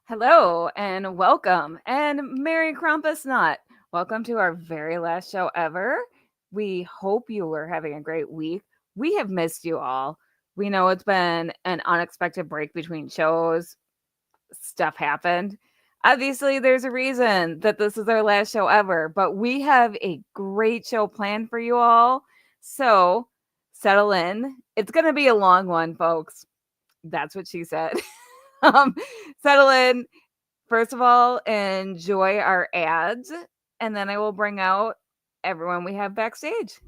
Hello and welcome and Merry Krampus Not. Welcome to our very last show ever. We hope you were having a great week. We have missed you all. We know it's been an unexpected break between shows. Stuff happened. Obviously, there's a reason that this is our last show ever, but we have a great show planned for you all. So settle in. It's going to be a long one, folks. That's what she said. um, Settle in. First of all, enjoy our ads, and then I will bring out everyone we have backstage.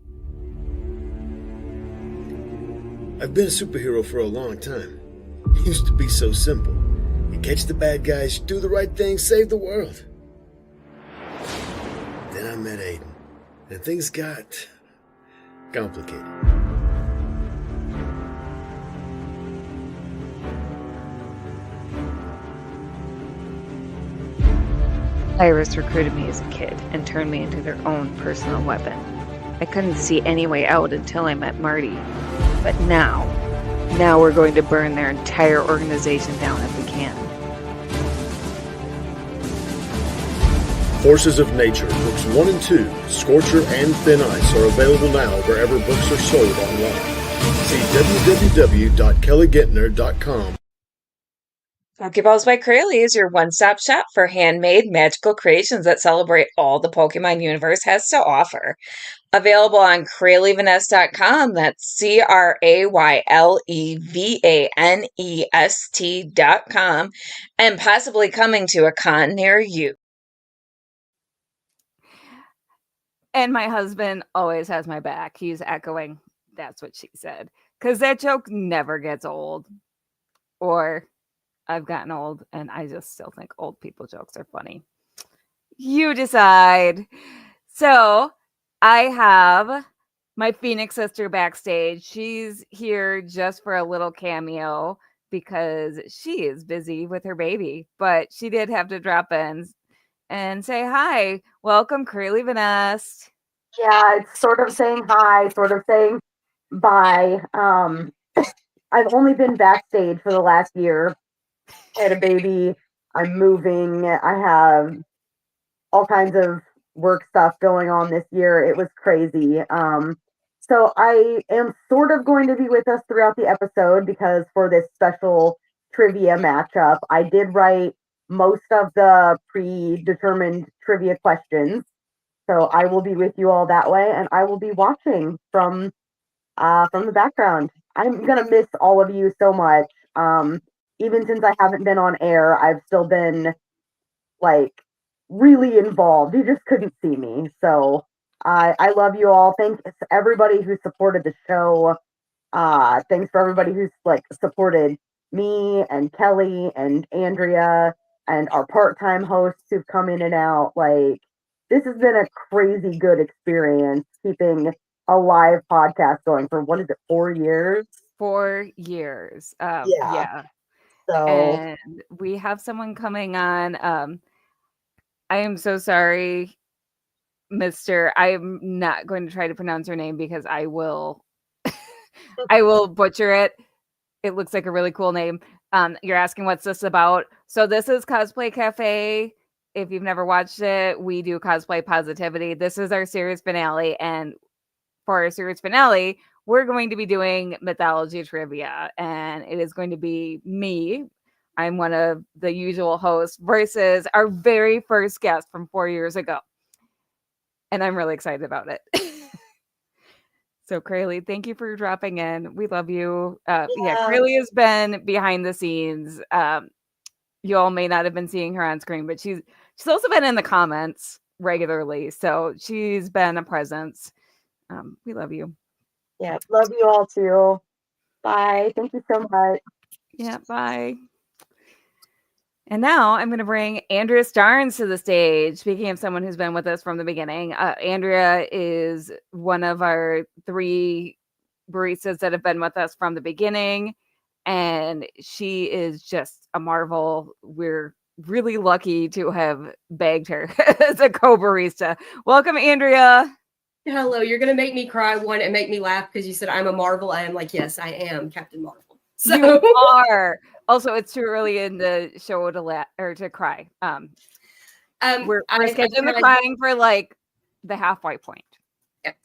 I've been a superhero for a long time. It used to be so simple. You catch the bad guys, do the right thing, save the world. Then I met Aiden, and things got complicated. Iris recruited me as a kid and turned me into their own personal weapon. I couldn't see any way out until I met Marty. But now we're going to burn their entire organization down if we can. Forces of Nature, books 1 and 2, Scorcher and Thin Ice are available now wherever books are sold online. See www.kellyguentner.com. Pokeballs by Crayley is your one-stop shop for handmade magical creations that celebrate all the Pokemon universe has to offer. Available on CrayleeVanest.com, that's CrayleVanest.com, and possibly coming to a con near you. And my husband always has my back. He's echoing, that's what she said. Because that joke never gets old. Or I've gotten old and I just still think old people jokes are funny. You decide. So I have my Phoenix sister backstage. She's here just for a little cameo because she is busy with her baby, but she did have to drop in and say hi. Welcome, Crayley Vanest. Yeah, it's sort of saying hi, sort of saying bye. I've only been backstage for the last year. I had a baby. I'm moving. I have all kinds of work stuff going on this year. It was crazy. So I am sort of going to be with us throughout the episode because for this special trivia matchup, I did write most of the predetermined trivia questions. So I will be with you all that way, and I will be watching from the background. I'm gonna miss all of you so much. Even since I haven't been on air, I've still been like really involved. You just couldn't see me. So I love you all. Thanks to everybody who supported the show. Thanks for everybody who's like supported me and Kelly and Andrea and our part-time hosts who've come in and out. Like this has been a crazy good experience keeping a live podcast going for what is it, 4 years? 4 years. Yeah. Yeah. So And we have someone coming on. I am so sorry, Mr. I'm not going to try to pronounce your name because I will I will butcher it. It looks like a really cool name. You're asking what's this about? So this is Cosplay Cafe. If you've never watched it, we do cosplay positivity. This is our series finale, and for our series finale, we're going to be doing mythology trivia, and it is going to be me. I'm one of the usual hosts versus our very first guest from 4 years ago. And I'm really excited about it. So, Crayley, thank you for dropping in. We love you. Yeah, Crayley has been behind the scenes. You all may not have been seeing her on screen, but she's also been in the comments regularly. So she's been a presence. We love you. yeah, love you all too. Bye. Thank you so much. Yeah, bye. And now I'm going to bring Andrea Starnes to the stage. Speaking of someone who's been with us from the beginning, Andrea is one of our 3 baristas that have been with us from the beginning. And she is just a marvel. We're really lucky to have bagged her as a co-barista. Welcome, Andrea. Hello, you're going to make me cry, one, and make me laugh because you said I'm a Marvel. I am like, yes, I am Captain Marvel. So You are. Also, it's too early in the show to laugh or to cry. We're scheduling the crying for like the halfway point.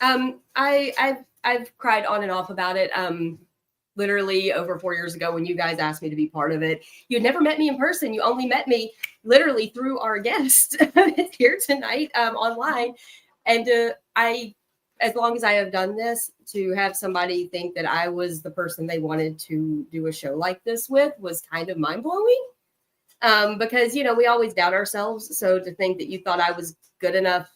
I've cried on and off about it. Literally over 4 years ago when you guys asked me to be part of it. You had never met me in person. You only met me literally through our guest here tonight online. And as long as I have done this, to have somebody think that I was the person they wanted to do a show like this with was kind of mind-blowing. Because, we always doubt ourselves. So to think that you thought I was good enough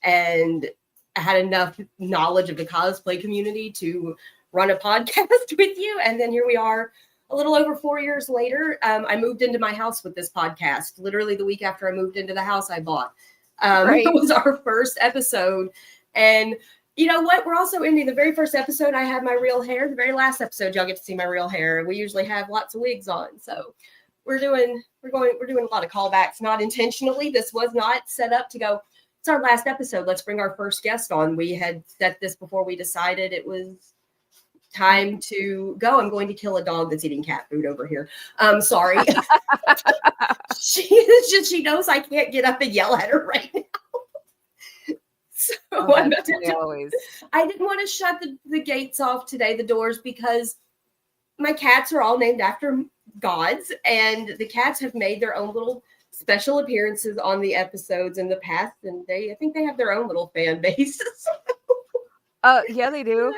and I had enough knowledge of the cosplay community to run a podcast with you. And then here we are a little over 4 years later. I moved into my house with this podcast. Literally the week after I moved into the house I bought. Right. It was our first episode. And you know what? We're also ending the very first episode. I had my real hair. The very last episode, y'all get to see my real hair. We usually have lots of wigs on. So we're doing a lot of callbacks, not intentionally. This was not set up to go, it's our last episode. Let's bring our first guest on. We had set this before we decided it was time to go. I'm going to kill a dog that's eating cat food over here. Sorry. She knows I can't get up and yell at her right now. So I didn't want to shut the gates off today, the doors, because my cats are all named after gods, and the cats have made their own little special appearances on the episodes in the past, and I think they have their own little fan base. Yeah, they do.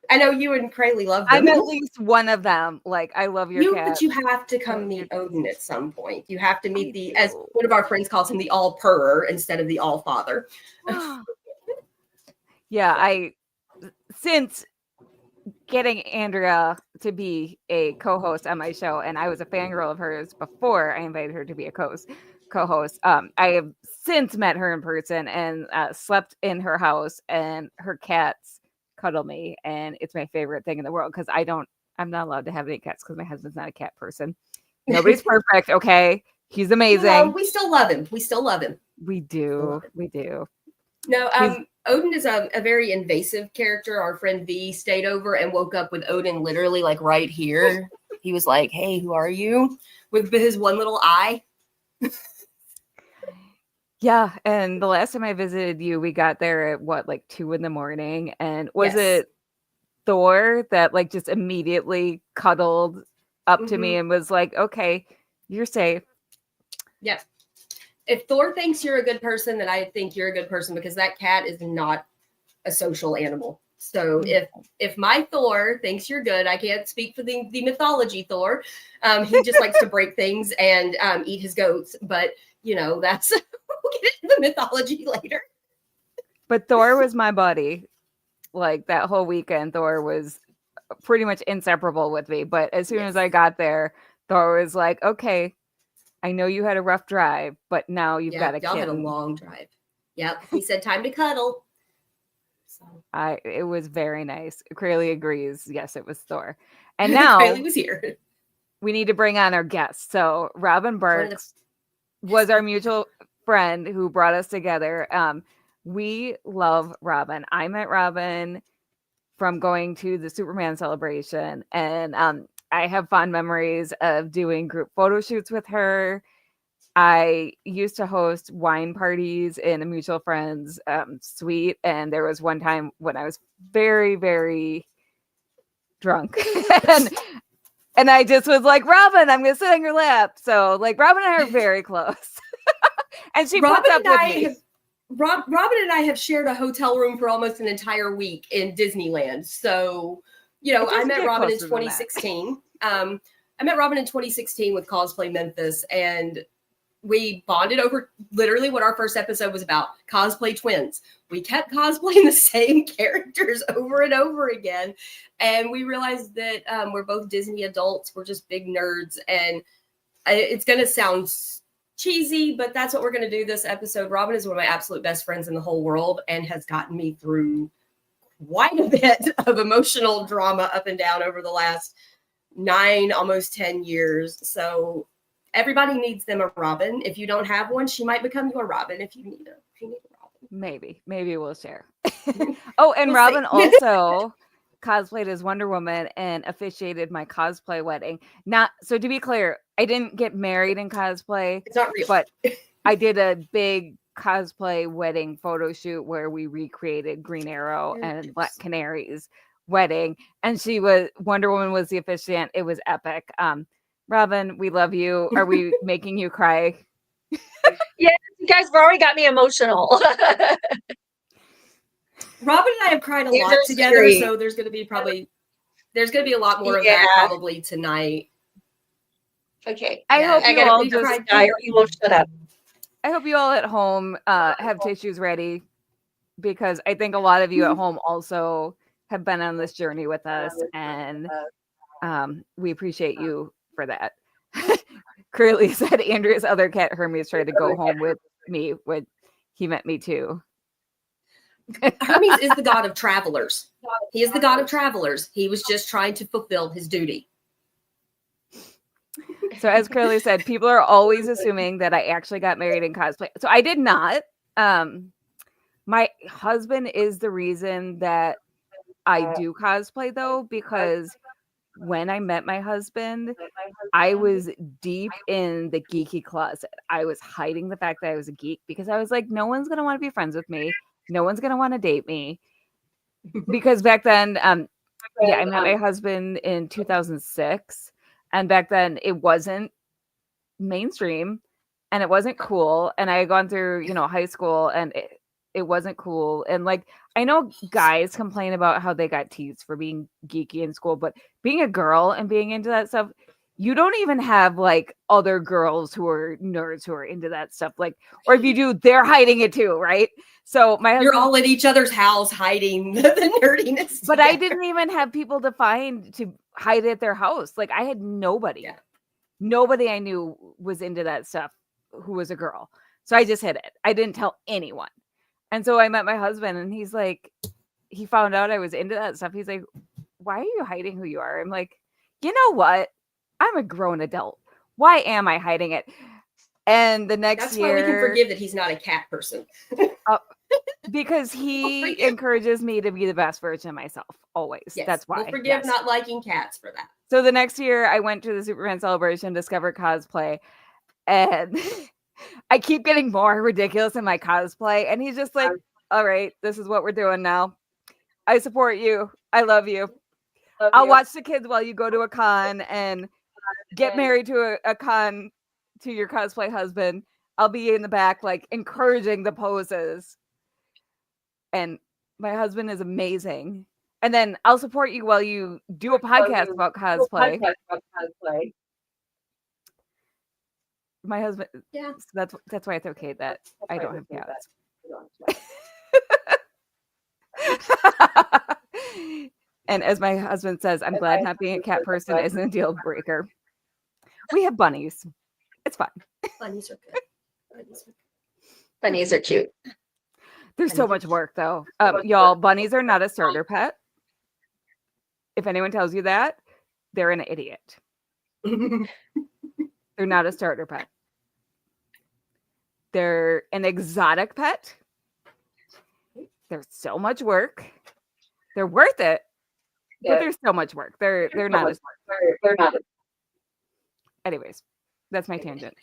I know you and Crayley love them. I'm at least one of them. Like, I love your cat. But you have to come meet Odin at some point. You have to meet as one of our friends calls him, the all-purrer instead of the all-father. Yeah, since getting Andrea to be a co-host on my show, and I was a fangirl of hers before I invited her to be a co-host. I have since met her in person and slept in her house, and her cats cuddle me, and it's my favorite thing in the world because I'm not allowed to have any cats because my husband's not a cat person. Nobody's perfect, okay? He's amazing. We still love him. We do. No, Odin is a very invasive character. Our friend V stayed over and woke up with Odin literally like right here. He was like, "Hey, who are you?" with his one little eye. Yeah, and the last time I visited you, we got there at like 2 a.m, and was it Thor that like just immediately cuddled up to me and was like, "Okay, you're safe." Yeah. If Thor thinks you're a good person, then I think you're a good person, because that cat is not a social animal. So if my Thor thinks you're good, I can't speak for the mythology Thor. He just likes to break things and eat his goats. But, that's we'll get into the mythology later. But Thor was my buddy. Like that whole weekend, Thor was pretty much inseparable with me. But as soon as I got there, Thor was like, "Okay, I know you had a rough drive, but now you've got a kitten." Y'all had a long drive. Yep. He said, "Time to cuddle." So it was very nice. Crayley agrees. Yes, it was Thor. And now Crayley was here. We need to bring on our guest. So Robin Burks was our mutual friend who brought us together. We love Robin. I met Robin from going to the Superman celebration, and I have fond memories of doing group photo shoots with her. I used to host wine parties in a mutual friend's suite, and there was one time when I was very, very drunk, and I just was like, "Robin, I'm going to sit on your lap." So, like, Robin and I are very close, and she puts up with me. Robin and I have shared a hotel room for almost an entire week in Disneyland. So, I met Robin in 2016. I met Robin in 2016 with Cosplay Memphis, and we bonded over literally what our first episode was about, cosplay twins. We kept cosplaying the same characters over and over again. And we realized that we're both Disney adults. We're just big nerds. And it's going to sound cheesy, but that's what we're going to do this episode. Robin is one of my absolute best friends in the whole world and has gotten me through quite a bit of emotional drama up and down over the last 9, almost 10 years. So everybody needs them a Robin. If you don't have one, she might become your Robin if you need a Robin. Maybe we'll share. Oh, and Robin also cosplayed as Wonder Woman and officiated my cosplay wedding. So to be clear, I didn't get married in cosplay. It's not real. But I did a big cosplay wedding photo shoot where we recreated Green Arrow and Black Canary's wedding, and Wonder Woman was the officiant. It was epic. Robin, we love you. Are we making you cry? Yeah, you guys have already got me emotional. Robin and I have cried a lot together, so there's going to be a lot more of that probably tonight. Okay. I hope you all just die or you will shut up. I hope you all at home have tissues ready, because I think a lot of you at home also have been on this journey with us, and we appreciate you for that. Curly said Andrea's other cat Hermes tried to go home with me when he met me too. Hermes is the god of travelers. He is the god of travelers. He was just trying to fulfill his duty. So as Curly said, people are always assuming that I actually got married in cosplay. So I did not. My husband is the reason that I do cosplay, though, because when I met my husband, I was deep in the geeky closet. I was hiding the fact that I was a geek because I was like, no one's going to want to be friends with me. No one's going to want to date me. Because back then, I met my husband in 2006. And back then it wasn't mainstream and it wasn't cool. And I had gone through, high school, and it wasn't cool. And like, I know guys complain about how they got teased for being geeky in school, but being a girl and being into that stuff, you don't even have like other girls who are nerds who are into that stuff. Like, or if you do, they're hiding it too, right? So you're all at each other's house hiding the nerdiness. But I didn't even have people to hide at their house. Like, I had nobody. Yeah. Nobody I knew was into that stuff who was a girl. So I just hid it. I didn't tell anyone. And so I met my husband, and he's like, he found out I was into that stuff. He's like, why are you hiding who you are? I'm like, you know what? I'm a grown adult. Why am I hiding it? And the next year... That's why we can forgive that he's not a cat person. Because he encourages me to be the best version of myself, always. Yes, that's why. We'll forgive not liking cats for that. So the next year, I went to the Superman celebration, discovered cosplay, and I keep getting more ridiculous in my cosplay. And he's just like, all right, this is what we're doing now. I support you. I love you. I'll watch the kids while you go to a con and get married to a con to your cosplay husband. I'll be in the back, like, encouraging the poses. And my husband is amazing. And then I'll support you while you do a podcast about cosplay. My husband, so that's why it's okay that I don't have cats. And as my husband says, I'm glad not being a cat person isn't a deal breaker. We have bunnies. It's fine. Bunnies are good. Bunnies are cute. There's so much work, though. Y'all, bunnies are not a starter pet. If anyone tells you that, they're an idiot. They're not a starter pet. They're an exotic pet. There's so much work. They're worth it, but there's so much work. They're not as they're not. Anyways, that's my tangent.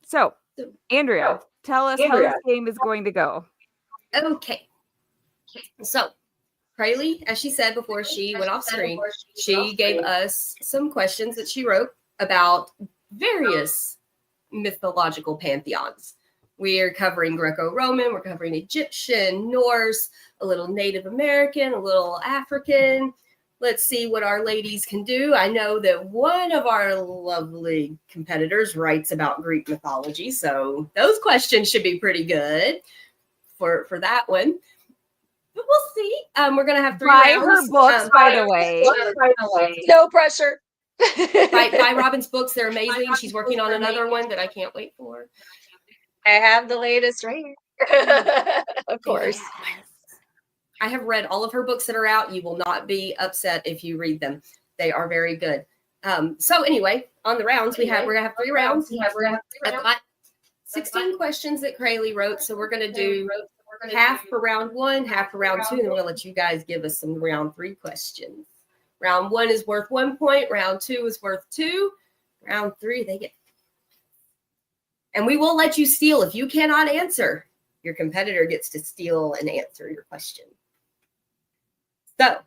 So, Andrea, tell us how this game is going to go. Okay. So, Craylee, as she said before she went off screen, she gave us some questions that she wrote about various mythological pantheons. We're covering Greco-Roman, we're covering Egyptian, Norse, a little Native American, a little African. Let's see what our ladies can do. I know that one of our lovely competitors writes about Greek mythology, so those questions should be pretty good for that one. But we'll see. We're going to have 3 rounds. Buy her books, by the way. No pressure. Buy Robin's books. They're amazing. She's working on another one that I can't wait for. I have the latest right here. Of course. I have read all of her books that are out. You will not be upset if you read them. They are very good. So anyway, on the rounds, we're going to have 3 rounds. I've got 16 questions that Craylee wrote, so we're going to do half for round 1, half for round 2, and we're going to let you guys give us some round 3 questions. Round 1 is worth 1 point. Round 2 is worth 2. Round 3, they get. And we will let you steal. If you cannot answer, your competitor gets to steal and answer your question. So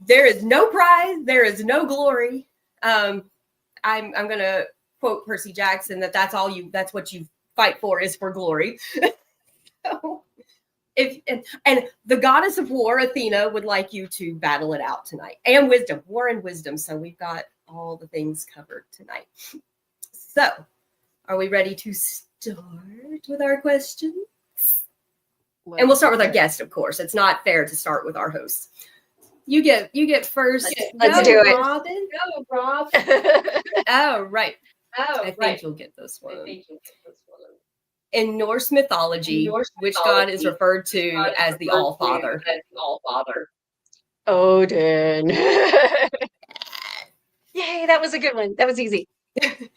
there is no prize. There is no glory. I'm going to quote Percy Jackson that's what you fight for is for glory. So and the goddess of war, Athena, would like you to battle it out tonight. And wisdom, war and wisdom. So we've got all the things covered tonight. So are we ready to start with our questions? And we'll start with our guest, of course. It's not fair to start with our hosts. You get first. Let's do it. Robin. Go, Rob. Oh, right. I think you'll get this one. In Norse mythology, which god is referred to as the All-Father? Odin. Yay, that was a good one. That was easy.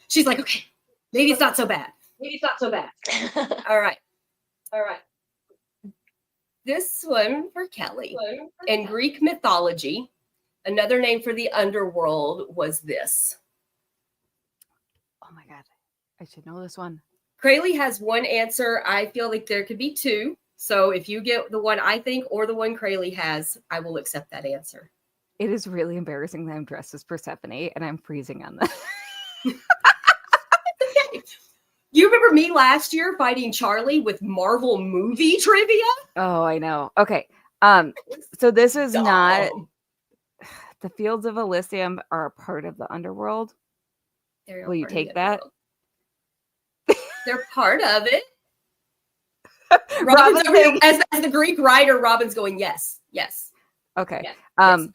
She's like, okay, maybe it's not so bad. All right. This one for Kelly. In Greek mythology, another name for the underworld was this. Oh my God. I should know this one. Crayley has one answer. I feel like there could be 2. So if you get the one I think or the one Crayley has, I will accept that answer. It is really embarrassing that I'm dressed as Persephone and I'm freezing on this. You remember me last year fighting Charlie with Marvel movie trivia? Oh, I know. Okay. So this is not the Fields of Elysium are a part of the underworld. Will you take that? They're part of it. Robin's over here, as the Greek writer, Robin's going, yes. Okay. Yes.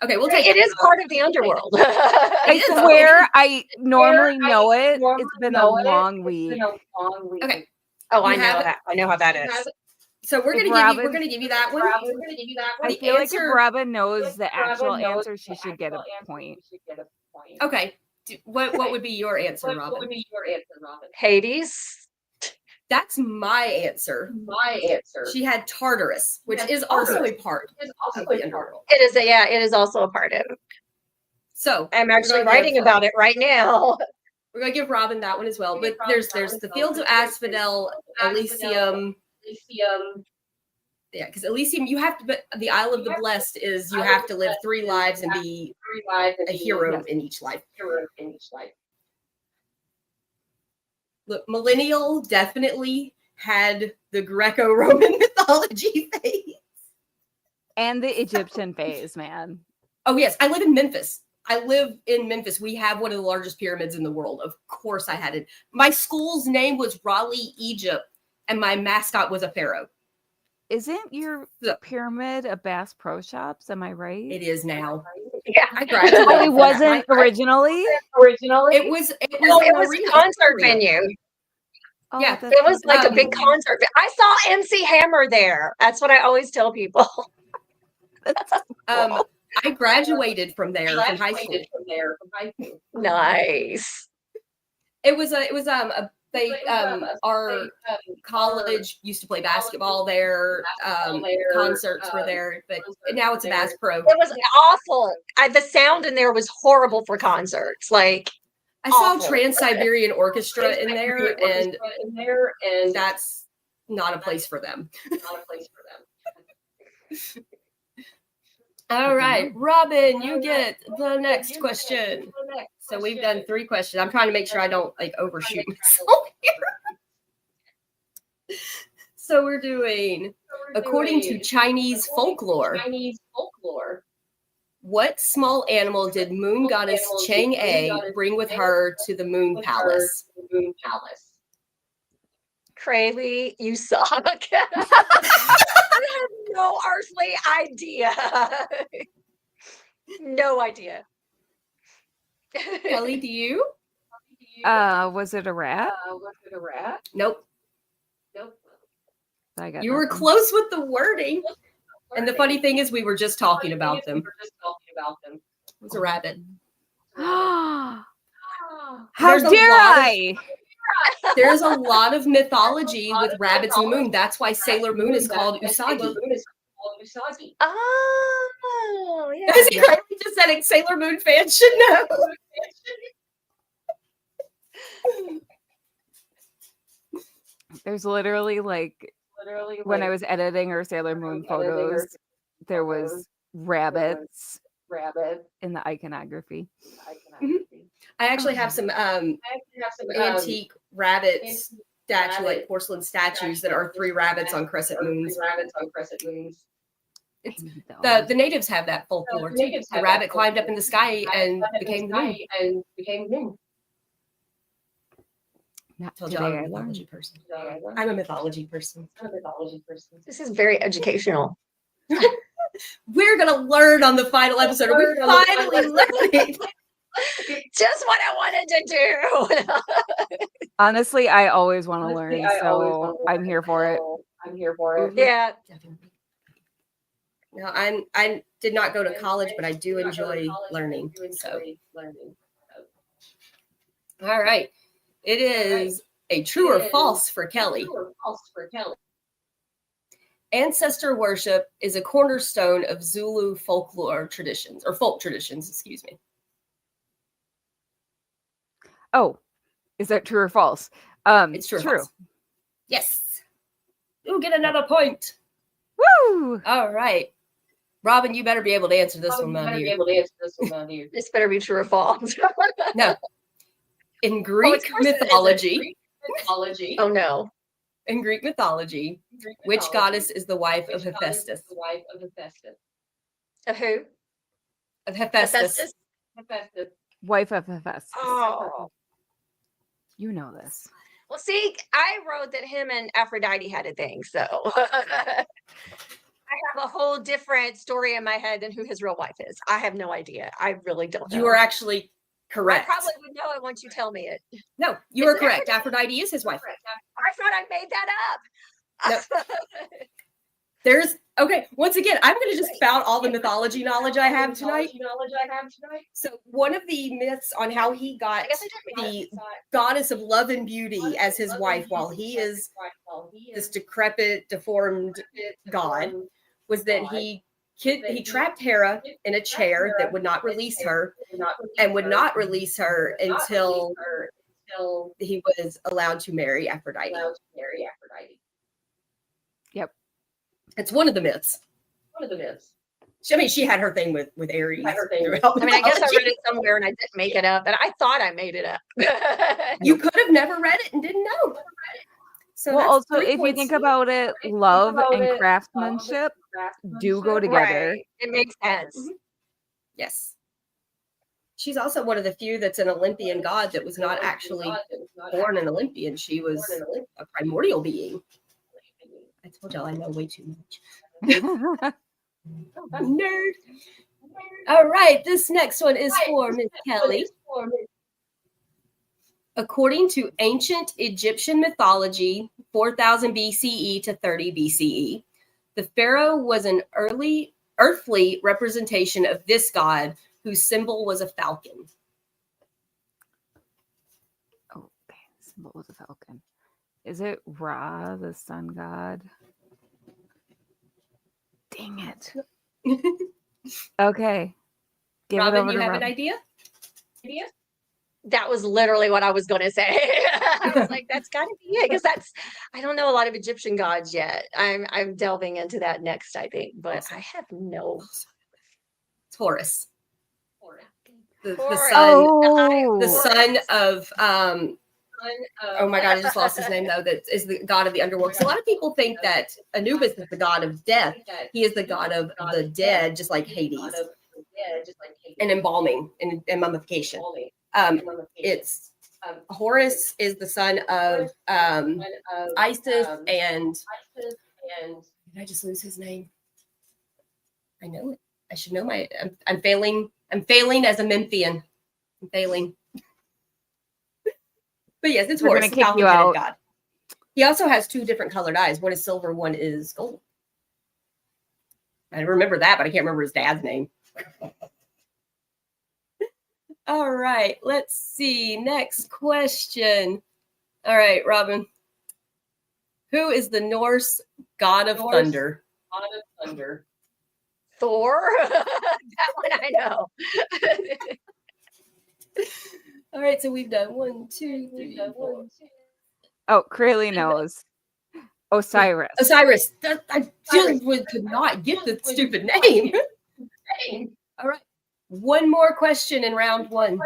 Okay, we'll take it. It is part of the underworld. I swear I normally know it. It's been a long week. Okay. Oh, I know that. I know how that is. So we're gonna give you that one. I feel like if Robin knows the actual answer, she should get a point. Okay. What would be your answer, Robin? Hades. That's my answer. She had Tartarus, which is also a part of the underworld. It is it is also a part of it. So I'm actually writing about it right now. We're gonna give Robin that one as well. But there's the Fields of Asphodel, Elysium. Yeah, because Elysium, you have to, but the Isle of the Blessed is you have to live 3 lives and be a hero in each life. Look, Millennial definitely had the Greco-Roman mythology phase. And the Egyptian phase, man. Oh, yes. I live in Memphis. We have one of the largest pyramids in the world. Of course I had it. My school's name was Raleigh, Egypt, and my mascot was a pharaoh. Isn't your pyramid a Bass Pro Shops? Am I right? It is now. Yeah, I graduated. It wasn't originally. It was a concert venue. Oh, yeah, it was like a big concert. I saw MC Hammer there. That's what I always tell people. I graduated from there from high school. Nice. Our college used to play basketball there. Concerts were there, but now it's a Bass Pro. It was awful. The sound in there was horrible for concerts. Like I saw Trans-Siberian Orchestra in there, and that's not a place for them. All right, Robin, you get the next question. So we've done 3 questions. I'm trying to make sure I don't overshoot myself here. So we're doing, according to Chinese folklore, what small animal did moon goddess Chang'e bring with her to the moon palace? Crayley, you suck. I have no earthly idea. No idea. Kelly, do you? Was it a rat? Nope. You were nothing. close with the wording. And the funny thing is, we were just talking about them. It was a rabbit. How There's a dare lot of- I? There's a lot of mythology with rabbits and the moon. That's why Sailor Moon is called Usagi. Oh, yeah. Because he just said it, Sailor Moon fans should know. There's literally like when I was editing her Sailor Moon photos, there was rabbits in the iconography. I actually have some antique rabbit statue, like porcelain statues that are 3 rabbits on crescent moons. The natives have that folklore too. The rabbit climbed up in the sky and became the moon. Not Told today. you I'm a mythology person. I'm a mythology person. This is very educational. We're gonna learn on the final episode. We're finally learning. Just what I wanted to do. Honestly, I always want to learn, so I'm here for it. Yeah. No, I did not go to college, but I do enjoy learning. So, all right, it is a true or false for Kelly. Ancestor worship is a cornerstone of Zulu folklore traditions, or folk traditions, excuse me. Oh, is that true or false? It's true. Or false. Yes. Ooh, get another point. Woo! All right. Robin, you better be able to answer this one, my dear. This better be true or false. No. In Greek mythology. Oh, no. In Greek mythology, which goddess is the wife of Hephaestus? Of who? Of Hephaestus. Wife of Hephaestus. Oh. You know this. Well, see, I wrote that him and Aphrodite had a thing, so I have a whole different story in my head than who his real wife is. I have no idea. I really don't know. You are actually correct. I probably would know it once you tell me it. No, you are correct. Aphrodite is his wife. I thought I made that up. No. There's okay. Once again, I'm going to just spout all the mythology knowledge I have tonight. So one of the myths on how he got the goddess of love and beauty as his wife, while he is this decrepit, deformed god, was that he trapped Hera in a chair that would not release her, and would not release her until he was allowed to marry Aphrodite. Yep. It's one of the myths. I mean, she had her thing with Aries. I mean, I guess I read it somewhere and I didn't make it up, and I thought I made it up. You could have never read it and didn't know. So well, also, if you think about it, love and craftsmanship do go together. Right. It makes sense. Mm-hmm. Yes. She's also one of the few that's an Olympian god that was not actually born an Olympian. She was a primordial being. I told y'all I know way too much. Nerd. All right, this next one is for Miss Kelly. According to ancient Egyptian mythology, 4000 BCE to 30 BCE, the pharaoh was an earthly representation of this god whose symbol was a falcon. Oh, okay. Symbol was a falcon. Is it Ra, the sun god? Dang it. Okay. Robin, you have an idea? That was literally what I was going to say. I was like, that's got to be it. Because I don't know a lot of Egyptian gods yet. I'm delving into that next, I think. But I have no. Taurus. The son of oh my god, I just lost his name though. That is the god of the underworld. So a lot of people think that Anubis is the god of death. He is the god of the dead, just like Hades, and embalming and mummification. It's Horus is the son of Isis, and did I just lose his name? I know it. I should know my. I'm failing. I'm failing as a Memphian. I'm failing. But yes, it's Horus, the falcon-headed god. He also has 2 different colored eyes. One is silver, one is gold. I remember that, but I can't remember his dad's name. All right, let's see. Next question. All right, Robin. Who is the Norse god of thunder? Thor. That one I know. All right, so we've done 1, 2, 3, 4. Oh, Crayley knows. Osiris. Osiris. I just could not get the stupid name. All right. One more question in round one.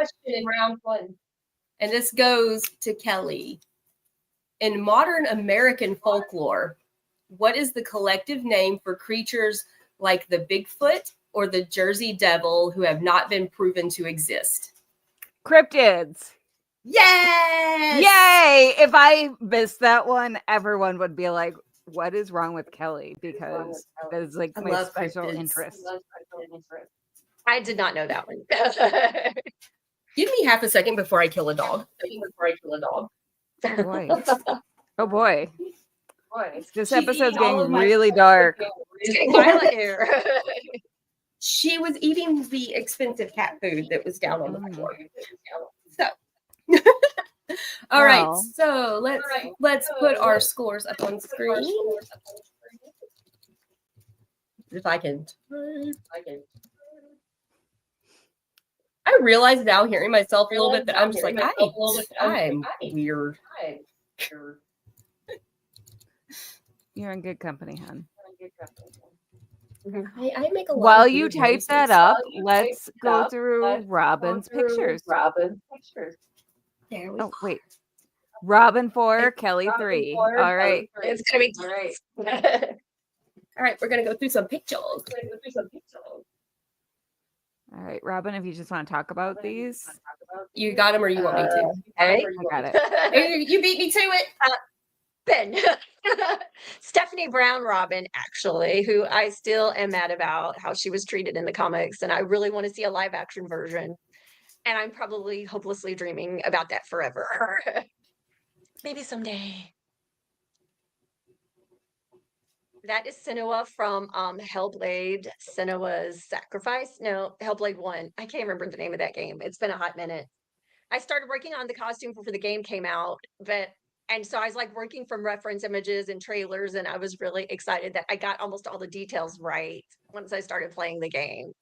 And this goes to Kelly. In modern American folklore, what is the collective name for creatures like the Bigfoot or the Jersey Devil who have not been proven to exist? Cryptids. Yes! Yay! If I missed that one, everyone would be like, what is wrong with Kelly? Because that is like my special interest. I did not know that one. Give me half a second before I kill a dog. Oh boy. Oh boy. This episode's getting really dark. It's getting violent here. She was eating the expensive cat food that was down on the floor. So, all right. So let's put our scores up on screen. If I can. I realize now, hearing myself a little bit, that I'm just like, I'm weird. You're in good company, hon. I make a lot While of you weird type noises. that up, let's go through Robin's pictures. There we Oh, wait. Robin 4, Kelly 3. All right. It's gonna be great. All right, we're gonna go through some pictures. All right, Robin, if you just want to talk about these. You got them, or you want me to? Hey. I got it. You beat me to it. Ben. Stephanie Brown Robin, actually, who I still am mad about how she was treated in the comics, and I really want to see a live action version. And I'm probably hopelessly dreaming about that forever. Maybe someday. That is Senua from Hellblade, Senua's Sacrifice. No, Hellblade 1. I can't remember the name of that game. It's been a hot minute. I started working on the costume before the game came out, and so I was like working from reference images and trailers, and I was really excited that I got almost all the details right once I started playing the game.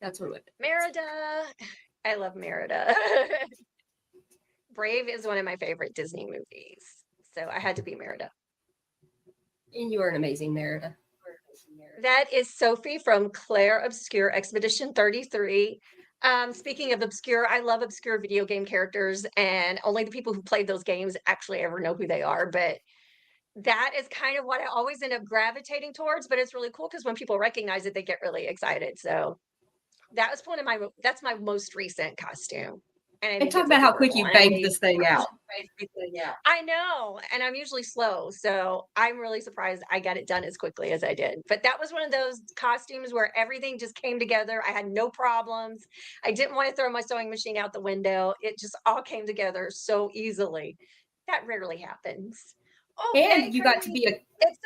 That's what it was. Merida. I love Merida. Brave is one of my favorite Disney movies, so I had to be Merida. And you are an amazing Merida. That is Sophie from Claire Obscure Expedition 33. Speaking of obscure, I love obscure video game characters, and only the people who played those games actually ever know who they are. But that is kind of what I always end up gravitating towards. But it's really cool because when people recognize it, they get really excited. So that was that's my most recent costume. And talk about how quick you banged this thing out. I know, and I'm usually slow, so I'm really surprised I got it done as quickly as I did. But that was one of those costumes where everything just came together. I had no problems. I didn't want to throw my sewing machine out the window. It just all came together so easily. That rarely happens. Oh, and you got to be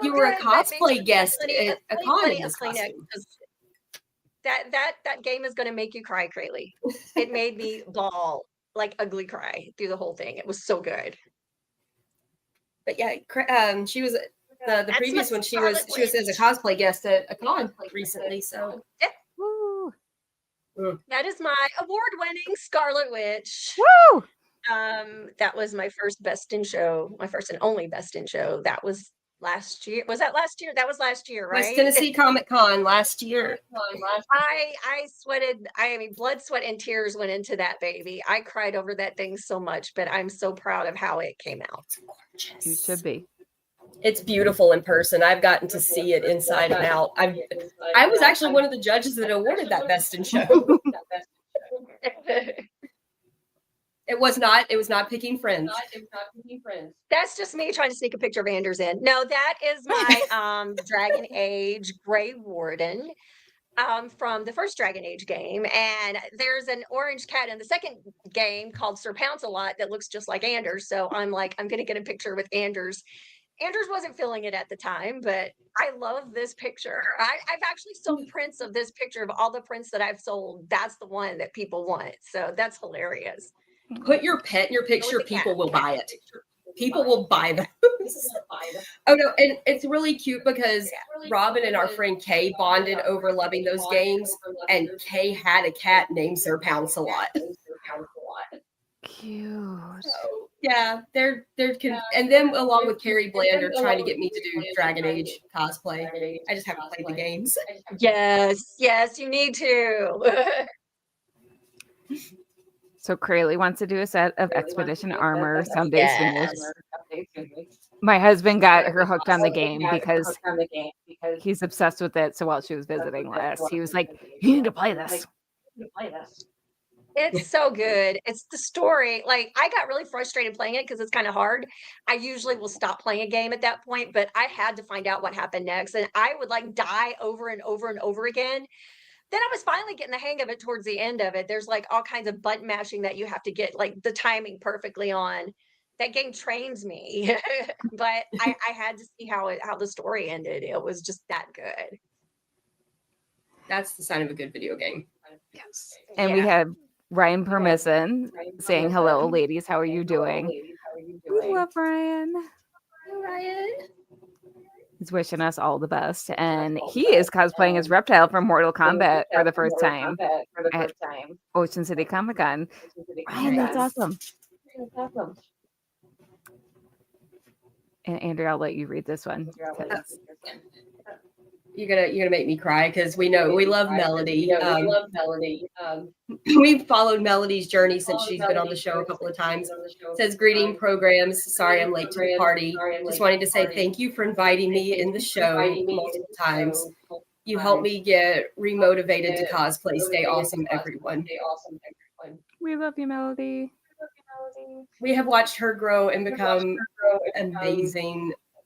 you were a cosplay guest at a con in this costume. That game is going to make you cry, Crayley. It made me bawl, like ugly cry through the whole thing. It was so good. But yeah, she was the previous one. She was as a cosplay guest at a con recently. So yeah. Woo. That is my award-winning Scarlet Witch. Woo! That was my first Best in Show, my first and only Best in Show. That was last year. Was that last year? That was last year, right? West Tennessee Comic Con last year. I sweated. I mean, blood, sweat, and tears went into that baby. I cried over that thing so much, but I'm so proud of how it came out. Gorgeous. You should be. It's beautiful in person. I've gotten to see it inside and out. I was actually one of the judges that awarded that Best in Show. It was not picking friends. That's just me trying to sneak a picture of Anders in. No, that is my Dragon Age Grey Warden from the first Dragon Age game. And there's an orange cat in the second game called Sir Pounce-a-Lot that looks just like Anders. So I'm like, I'm going to get a picture with Anders. Anders wasn't feeling it at the time, but I love this picture. I've actually sold prints of this picture of all the prints that I've sold. That's the one that people want. So that's hilarious. Put your pet in your picture. with the cat. People will buy it. People will buy those. Oh no, and it's really cute because Robin and our friend Kay bonded over loving those games, and Kay had a cat named Sir Pounce-a-Lot. Cute. So, yeah, they're and then along with Carrie Bland are trying to get me to do Dragon Age cosplay. I just haven't played the games. Yes, you need to. So Crayley wants to do a set of Expedition armor someday soon. My husband got her hooked on the game because he's obsessed with it. So while she was visiting last, he was like, "You need to play this." It's so good. It's the story. Like, I got really frustrated playing it because it's kind of hard. I usually will stop playing a game at that point, but I had to find out what happened next. And I would like die over and over and over again. Then I was finally getting the hang of it towards the end of it. There's like all kinds of button mashing that you have to get like the timing perfectly on. That game trains me, but I had to see how the story ended. It was just that good. That's the sign of a good video game. Yes. And we have Ryan Permisson saying, "Hello, ladies. How are you doing?" We love Ryan. Hi, Ryan. He's wishing us all the best. And he is cosplaying as Reptile from Mortal Kombat for the first time at Ocean City Comic Con. Ryan, that's awesome. And Andrea, I'll let you read this one. You're gonna make me cry because we love Melody. We've followed Melody's journey since she's been on the show a couple of times. It says, "Greeting programs. Sorry I'm late to the party. Just wanted to say thank you for inviting me in the show multiple times. You helped me get remotivated to cosplay. Stay awesome, everyone." We love you, Melody. We have watched her grow and become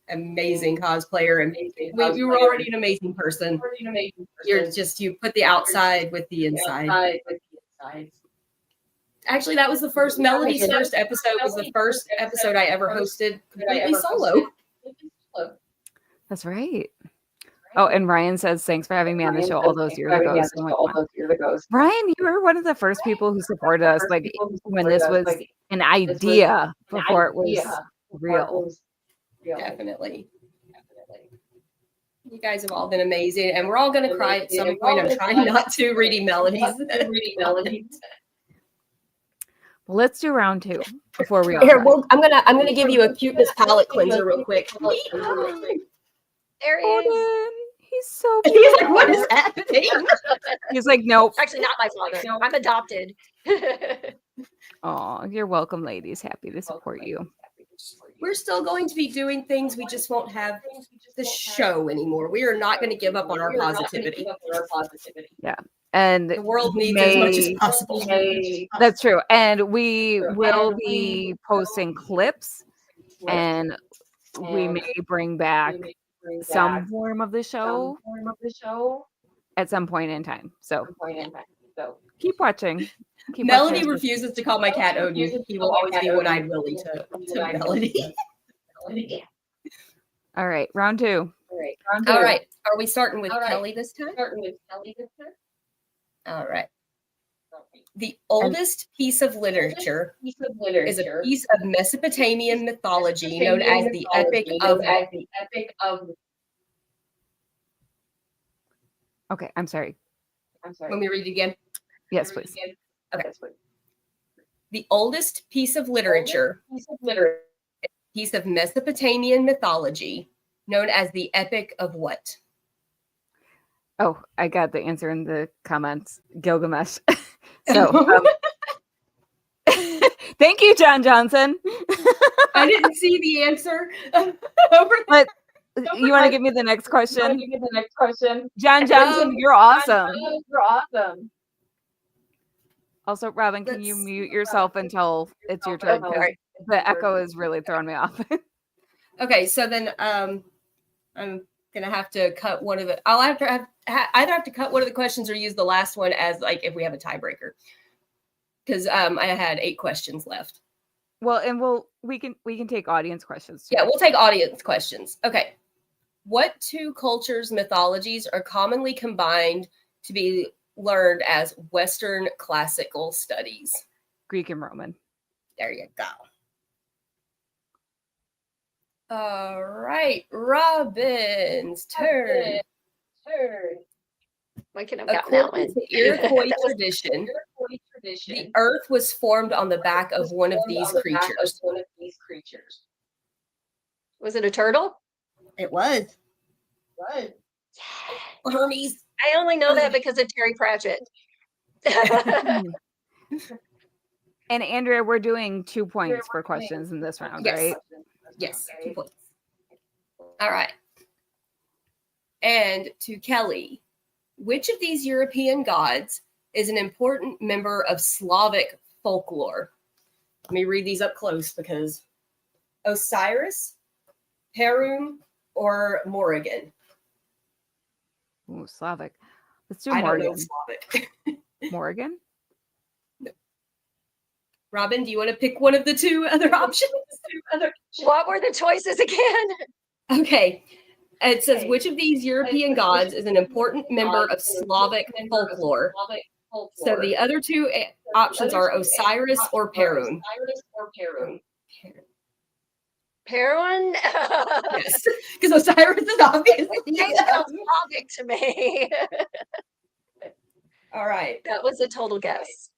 amazing cosplayer, and you were already an amazing person. You put the outside with the inside. Actually, that was the first Melody's first episode was the first episode I ever hosted completely solo. That's right. Oh, and Ryan says, "Thanks for having me on the show all those years ago." So Ryan, you were one of the first people who supported us, like when this was an idea before it was real. Definitely. You guys have all been amazing, and we're all going to cry at some point. I'm trying not to reading Melodies. Well, let's do round two before we all Here, cry. I'm gonna give you a cuteness palette cleanser real quick. There he is. He's so He's cute. like, "What is happening?" He's like, "Nope." Actually, not my father. No, I'm adopted. Oh, you're welcome, ladies. Happy to support you. We're still going to be doing things. We just won't have the show anymore. We are not going to give up on our positivity. Yeah. And The world needs as much as possible. that's true. And we will be posting clips, and we may bring back some form of the show at some point in time. So keep watching. Keep Melody watching. refuses to call my cat Odin. He will always be one-eyed Willie to Melody. All right, round two. All right. Are we starting with Kelly this time? All right. The oldest piece of literature is a piece of Mesopotamian mythology known as the Epic of. Okay, I'm sorry. Let me read it again. Yes, please. Okay. The oldest piece of literature, piece of Mesopotamian mythology, known as the Epic of what? Oh, I got the answer in the comments. Gilgamesh. So, thank you, John Johnson. I didn't see the answer. But you want to give me the next question? John Johnson, you're awesome. Also, Robin, can you mute yourself until it's your turn? Because the echo is really throwing me off. Okay, so then I'm gonna have to cut one of the. I'll have to either have to cut one of the questions or use the last one as like if we have a tiebreaker. Because I had 8 questions left. Well, and we can take audience questions too. Yeah, we'll take audience questions. Okay, what 2 cultures' mythologies are commonly combined to be learned as Western classical studies? Greek and Roman. There you go. All right, Robin's turn. Why couldn't have gotten that one? According to Iroquois tradition, the earth was formed on the back of one of these creatures. Was it a turtle? It was. Hermes. I only know that because of Terry Pratchett. And Andrea, we're doing 2 points for questions in this round, right? Yes, 2 points. All right. And to Kelly, which of these European gods is an important member of Slavic folklore? Let me read these up close because Osiris, Perun, or Morrigan? Ooh, Slavic. Let's do I don't Morgan. know Slavic. Morgan? Robin, do you want to pick one of the two other options? What were the choices again? Okay. It says, which of these European gods is an important member of Slavic folklore? So the other two options are Osiris or Perun. Perun? Yes, because Osiris is obvious. It sounds Slavic to me. All right. That was a total guess.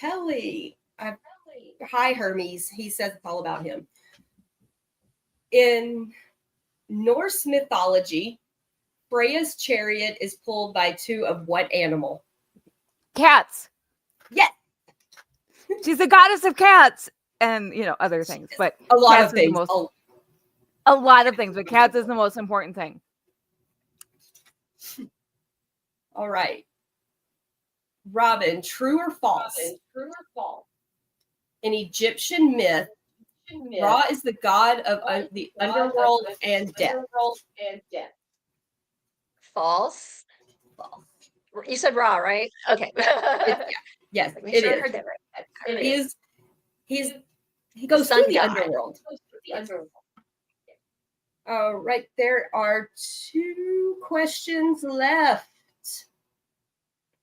Kelly. Hi, Hermes. He says it's all about him. In Norse mythology, Freya's chariot is pulled by two of what animal? Cats. Yes. She's the goddess of cats and, other things. But A lot cats of things. A lot of things, but cats is the most important thing. All right. Robin, true or false? In Egyptian myth, Ra is the god of the underworld and death. False. You said Ra, right? Okay. Yes, Make it sure I is. heard that right. He goes sun through the god. underworld. All right, there are 2 questions left.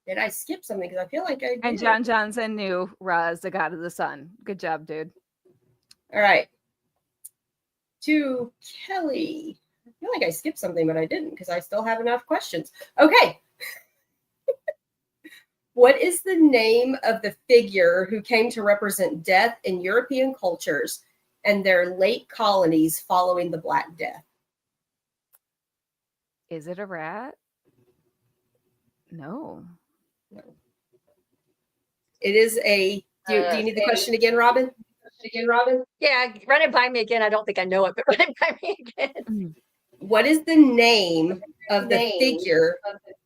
Did I skip something? Because I feel like I did. And John Johnson knew Ra is the god of the sun. Good job, dude. All right. To Kelly. I feel like I skipped something, but I didn't because I still have enough questions. Okay. What is the name of the figure who came to represent death in European cultures and their late colonies following the Black Death? Is it a rat? No. It is a. Do you need the question again, Robin? Yeah, run it by me again. I don't think I know it, but run it by me again. What is the name of the figure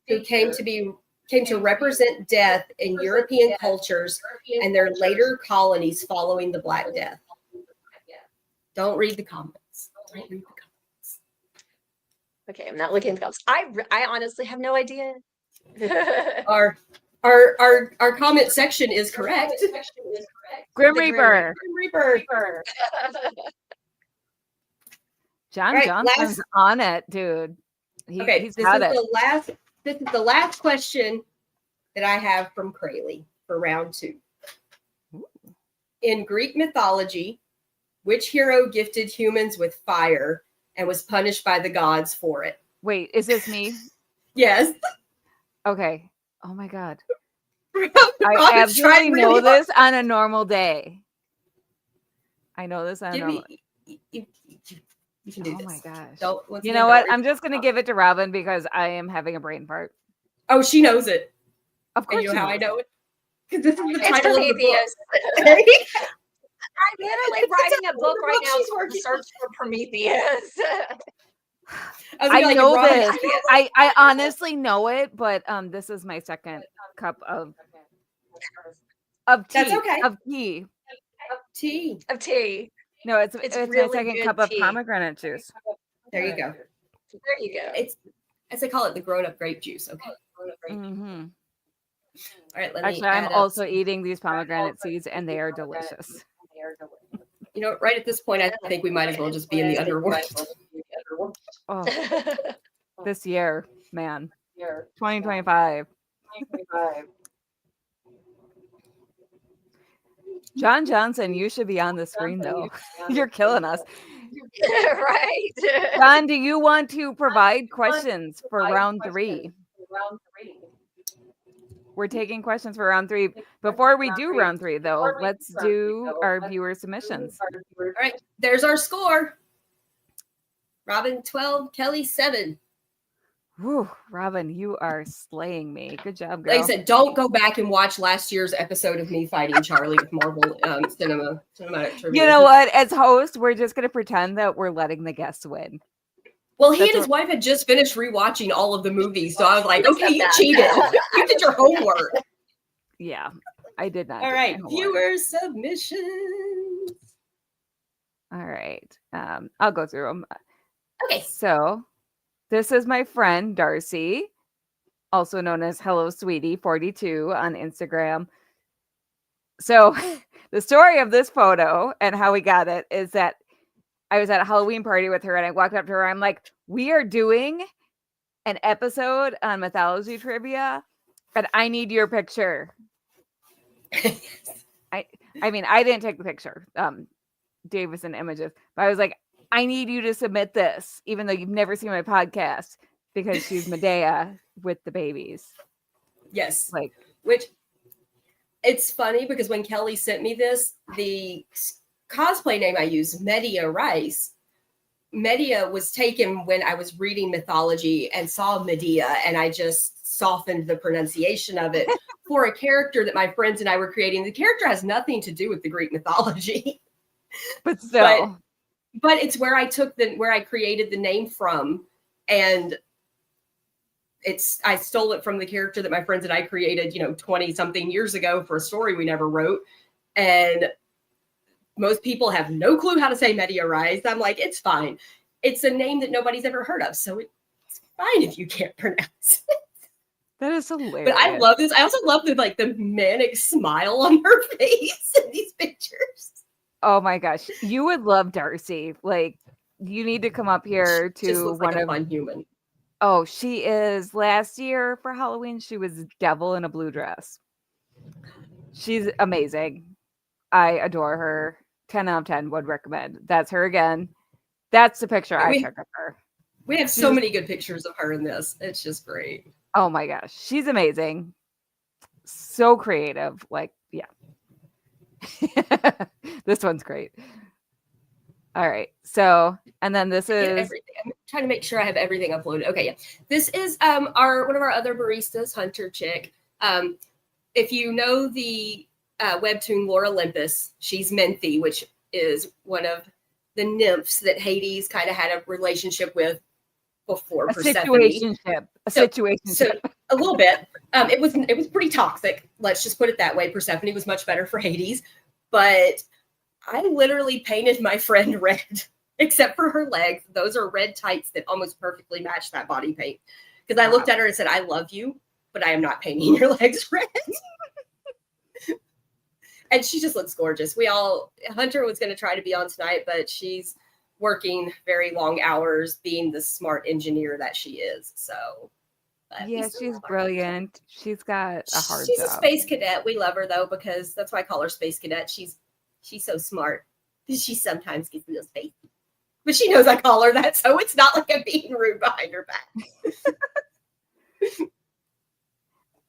who came to represent death in European cultures and their later colonies following the Black Death? Don't read the comments. Okay, I'm not looking at the comments. I honestly have no idea. Our comment section is correct. Grim Reaper. John Right, Johnson's on it, dude. He's this got is it. This is the last question that I have from Crayley for round 2. In Greek mythology, which hero gifted humans with fire and was punished by the gods for it? Wait, is this me? Yes. Okay. Oh my God. I Robin's absolutely trying know really hard. this on a normal day. I know this on a Give normal. me. You can do Oh this. my gosh. Don't. You know what? I'm just gonna give it to Robin because I am having a brain fart. Oh, she knows it. Of course. And you know she how I knows know it. it? Because this is the It's title of the Prometheus. book. I'm literally writing a book right now called The Search for Prometheus. I know this. I honestly know it, but this is my second cup of tea. That's okay. Of tea. Of tea. No, it's really my second good cup of tea. pomegranate juice. There you go. There you go. It's, as they call it, the grown-up grape juice. Okay. Mm-hmm. All right. Let me. Actually, I'm also eating these pomegranate seeds, and they are delicious. You know, right at this point, I think we might as well just be in the underworld. Oh, this year, man, 2025. John Johnson, you should be on the screen though. You're killing us. Right. John, do you want to provide questions for round 3? We're taking questions for round 3. Before we do round 3, though, let's do our viewer submissions. All right, there's our score. Robin 12, Kelly 7. Whew, Robin, you are slaying me. Good job, girl. Like I said, don't go back and watch last year's episode of me fighting Charlie with Marvel Cinematic Trivia. You know what? As host, we're just going to pretend that we're letting the guests win. Well, he and his wife had just finished rewatching all of the movies, so I was like, okay, you cheated. You did your homework. Yeah, I did not. All right, viewer submissions. All right. I'll go through them. Okay. So this is my friend, Darcy, also known as Hello Sweetie 42 on Instagram. So the story of this photo and how we got it is that I was at a Halloween party with her and I walked up to her. I'm like, we are doing an episode on Mythology Trivia and I need your picture. I mean, I didn't take the picture. Dave was in images, but I was like, I need you to submit this, even though you've never seen my podcast, because she's Medea with the babies. Yes. Like, which it's funny because when Kelly sent me this, the cosplay name I use, Medea Rice. Medea was taken when I was reading mythology and saw Medea, and I just softened the pronunciation of it for a character that my friends and I were creating. The character has nothing to do with the Greek mythology. But still. But it's where I created the name from, and I stole it from the character that my friends and I created, 20 something years ago for a story we never wrote. And most people have no clue how to say Medea Rise. I'm like, it's fine. It's a name that nobody's ever heard of. So it's fine if you can't pronounce it. That is hilarious. But I love this. I also love the manic smile on her face in these pictures. Oh my gosh. You would love Darcy. Like, you need to come up here to just looks like a fun human. Oh, she is. Last year for Halloween, she was Devil in a blue dress. She's amazing. I adore her. 10 out of 10 would recommend. That's her again. That's the picture I took of her. We have so many good pictures of her in this. It's just great. Oh my gosh. She's amazing. So creative. Like, yeah. This one's great. All right. So, and then this is I'm trying to make sure I have everything uploaded. Okay, yeah. This is one of our other baristas, Hunter Chick. If you know the webtoon Lore Olympus, she's Menthe, which is one of the nymphs that Hades kind of had a relationship with before Persephone. So a little bit. It was pretty toxic. Let's just put it that way. Persephone was much better for Hades, but I literally painted my friend red, except for her legs. Those are red tights that almost perfectly match that body paint. Because I looked at her and said, I love you, but I am not painting your legs red. And she just looks gorgeous. Hunter was going to try to be on tonight, but she's working very long hours being the smart engineer that she is. So, yeah, she's brilliant. She's got a hard job. She's a space cadet. We love her though, because that's why I call her Space Cadet. She's so smart. She sometimes gets a little spacey, but she knows I call her that, so it's not like I'm being rude behind her back.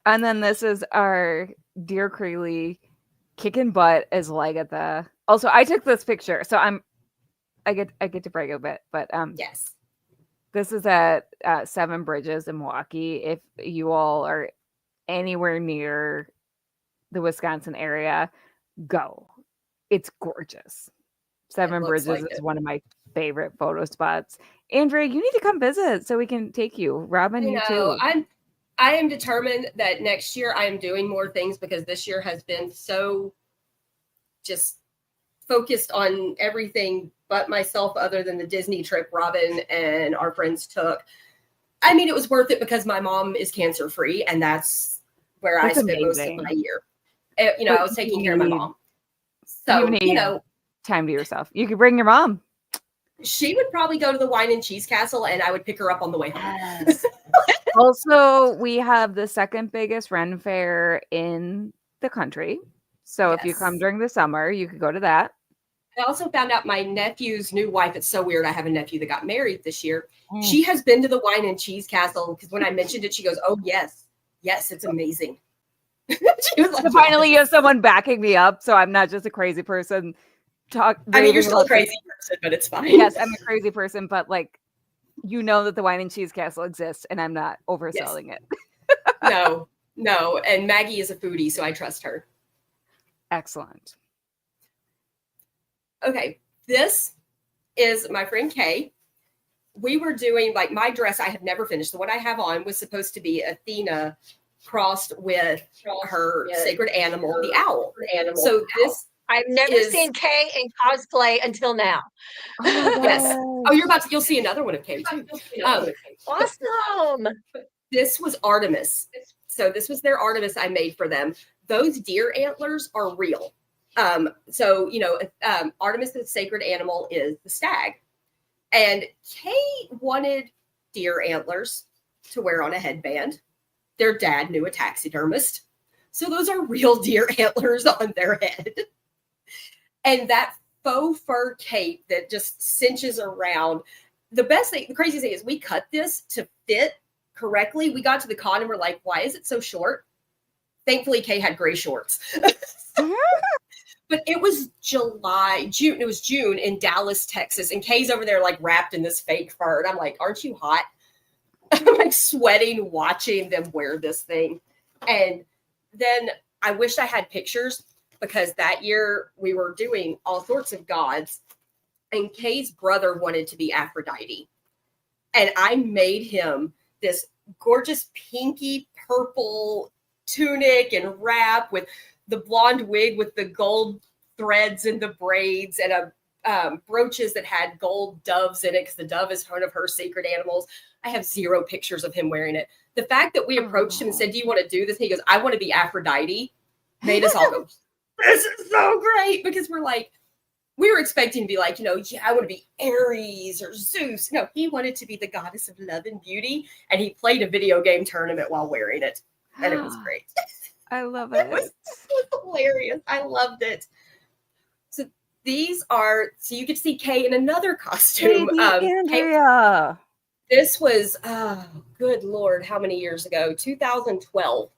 And then this is our dear Creeley kicking butt as Lagatha. Also, I took this picture, so I get to brag a bit, but yes, this is at Seven Bridges in Milwaukee. If you all are anywhere near the Wisconsin area, go. It's gorgeous. Seven Bridges is one of my favorite photo spots. Andrea, you need to come visit so we can take you. Robin, you too. I am determined that next year I am doing more things, because this year has been so just focused on everything but myself, other than the Disney trip Robin and our friends took. I mean, it was worth it because my mom is cancer free, and that's where I spent most of my year. I was taking care of my mom. So, time to yourself. You could bring your mom. She would probably go to the Wine and Cheese Castle, and I would pick her up on the way home. Also, we have the second biggest Ren fair in the country. So if you come during the summer, you could go to that. I also found out my nephew's new wife. It's so weird. I have a nephew that got married this year. She has been to the Wine and Cheese Castle because when I mentioned it, she goes, "Oh yes, it's amazing." She was like, so finally, you have someone backing me up, so I'm not just a crazy person. I mean, you're still a crazy person, but it's fine. Yes, I'm a crazy person, but like, you know that the Wine and Cheese Castle exists, and I'm not overselling it. No. And Maggie is a foodie, so I trust her. Excellent. Okay, this is my friend Kay. We were doing like my dress. I have never finished. The one I have on was supposed to be Athena crossed with her sacred animal, the owl. So this, I've never seen Kay in cosplay until now. Yes. Oh, you'll see another one of Kay too. Awesome. This was Artemis. So this was their Artemis I made for them. Those deer antlers are real. So Artemis, the sacred animal, is the stag. And Kay wanted deer antlers to wear on a headband. Their dad knew a taxidermist. So those are real deer antlers on their head. And that faux fur cape that just cinches around. The craziest thing is we cut this to fit correctly. We got to the con and we're like, why is it so short? Thankfully, Kay had gray shorts. But it was June. It was June in Dallas, Texas. And Kay's over there like wrapped in this fake fur. And I'm like, aren't you hot? I'm like sweating watching them wear this thing. And then I wished I had pictures because that year we were doing all sorts of gods. And Kay's brother wanted to be Aphrodite. And I made him this gorgeous pinky purple tunic and wrap with the blonde wig with the gold threads and the braids and brooches that had gold doves in it because the dove is one of her sacred animals. I have 0 pictures of him wearing it. The fact that we approached him and said, "Do you want to do this?" And he goes, "I want to be Aphrodite," made us all go, "This is so great," because we were expecting to be like, I want to be Ares or Zeus. No, he wanted to be the goddess of love and beauty, and he played a video game tournament while wearing it, and it was great. I love it. It was hilarious. I loved it. So these are, so you could see Kay in another costume. Andrea. This was, good Lord, how many years ago? 2012.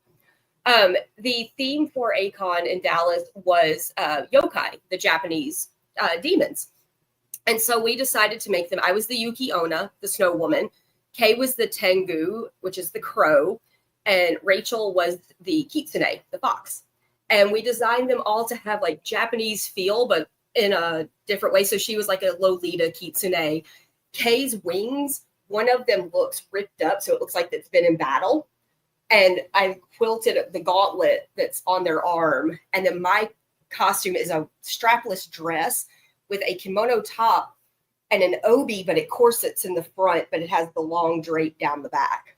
The theme for A-Kon in Dallas was yokai, the Japanese demons. And so we decided to make them. I was the Yuki Onna, the snow woman. Kay was the Tengu, which is the crow. And Rachel was the kitsune, the fox. And we designed them all to have like Japanese feel, but in a different way. So she was like a Lolita kitsune. Kay's wings, one of them looks ripped up, so it looks like it's been in battle. And I quilted the gauntlet that's on their arm. And then my costume is a strapless dress with a kimono top and an obi, but it corsets in the front, but it has the long drape down the back.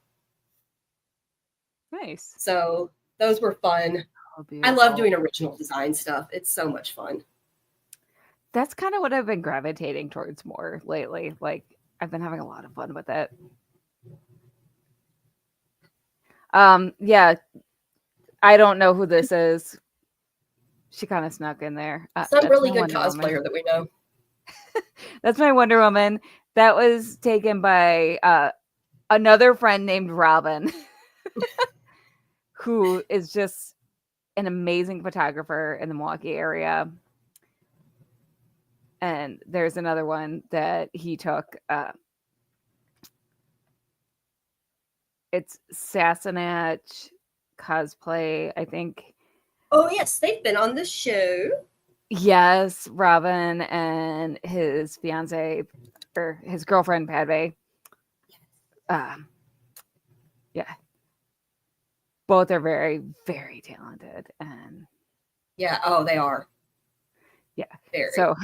Nice. So those were fun. I love doing original design stuff. It's so much fun. That's kind of what I've been gravitating towards more lately. Like, I've been having a lot of fun with it. Yeah, I don't know who this is. She kind of snuck in there. Some really good cosplayer that we know. That's my Wonder Woman. That was taken by another friend named Robin, who is just an amazing photographer in the Milwaukee area. And there's another one that he took. It's Sassenach Cosplay, I think. Oh, yes. They've been on the show. Yes, Robin and his fiance or his girlfriend, Padme. Yeah. Both are very, very talented. And yeah, oh, they are. Yeah. Very. So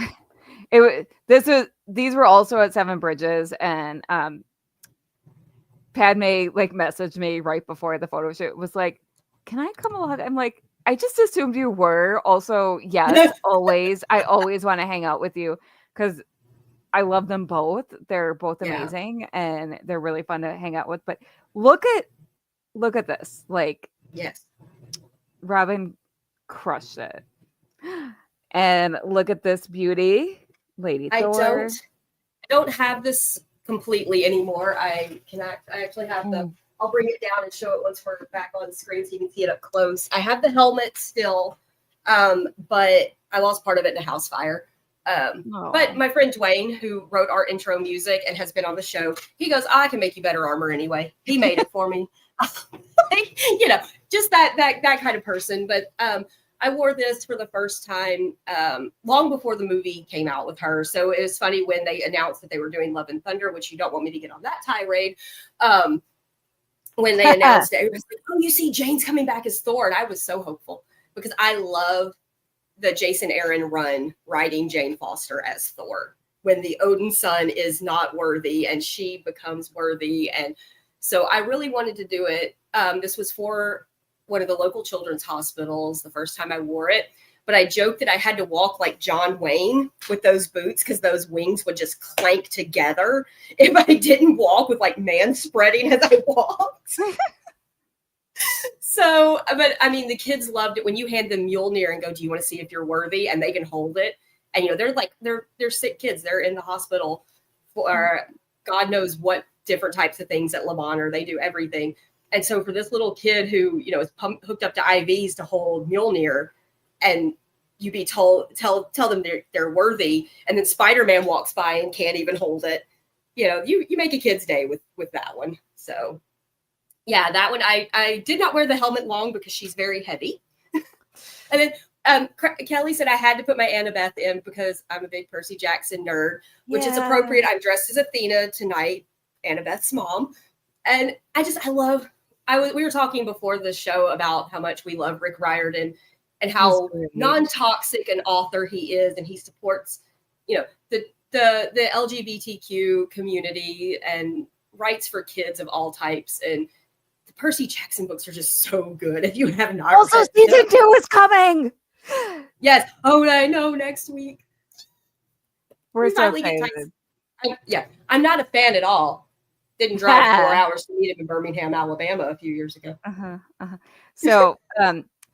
these were also at Seven Bridges, and Padme like messaged me right before the photo shoot. Was like, "Can I come along?" I'm like, "I just assumed you were." Also, yes, always. I always want to hang out with you because I love them both. They're both amazing, and they're really fun to hang out with. But look at this. Like, yes, Robin crushed it. And look at this beauty, Lady Thor. I don't have this completely anymore. I actually have the. I'll bring it down and show it once we're back on screen so you can see it up close. I have the helmet still, but I lost part of it in a house fire. But my friend Dwayne, who wrote our intro music and has been on the show, he goes, I can make you better armor anyway. He made it for me. Just that kind of person. But I wore this for the first time long before the movie came out with her. So it was funny when they announced that they were doing Love and Thunder, which you don't want me to get on that tirade. When they announced it, it was like, oh, you see, Jane's coming back as Thor. And I was so hopeful because I love the Jason Aaron run writing Jane Foster as Thor when the Odin son is not worthy and she becomes worthy. And so I really wanted to do it. This was for one of the local children's hospitals the first time I wore it. But I joked that I had to walk like John Wayne with those boots because those wings would just clank together if I didn't walk with like man spreading as I walked. So, but I mean, the kids loved it when you hand them Mjolnir and go, do you want to see if you're worthy? And they can hold it. And, they're sick kids. They're in the hospital for God knows what different types of things at Le Bonheur. They do everything. And so for this little kid who, is hooked up to IVs to hold Mjolnir and you be tell them they're worthy. And then Spider-Man walks by and can't even hold it. You make a kid's day with that one. So. Yeah, that one, I did not wear the helmet long because she's very heavy. And then Kelly said I had to put my Annabeth in because I'm a big Percy Jackson nerd, which is appropriate. I'm dressed as Athena tonight, Annabeth's mom. And we were talking before the show about how much we love Rick Riordan and how non-toxic an author he is. And he supports, the LGBTQ community and rights for kids of all types. And Percy Jackson books are just so good. If you have not also season 2 is coming. Yes. Oh, I know, next week. We're so excited. I'm not a fan at all. Didn't drive 4 hours to meet him in Birmingham, Alabama a few years ago. So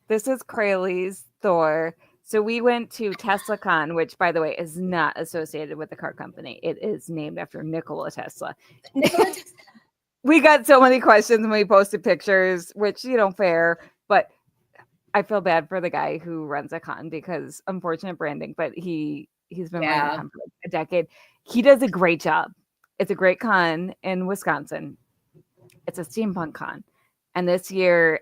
this is Crayley's Thor. So we went to TeslaCon, which, by the way, is not associated with the car company. It is named after Nikola Tesla. We got so many questions when we posted pictures, which, fair. But I feel bad for the guy who runs a con because unfortunate branding, but he's been running a con for like a decade. He does a great job. It's a great con in Wisconsin. It's a steampunk con. And this year,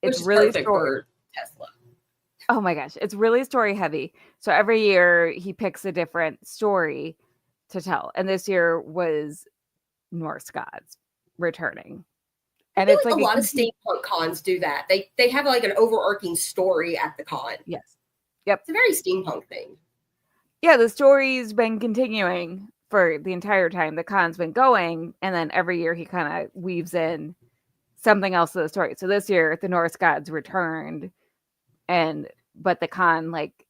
it's really for Tesla. Oh my gosh, it's really story heavy. So every year he picks a different story to tell. And this year was Norse gods returning. And it's like a lot of steampunk cons do that. They have like an overarching story at the con. Yes. Yep. It's a very steampunk thing. Yeah, the story's been continuing for the entire time the con's been going, and then every year he kind of weaves in something else to the story. So this year the Norse gods returned, but the con, like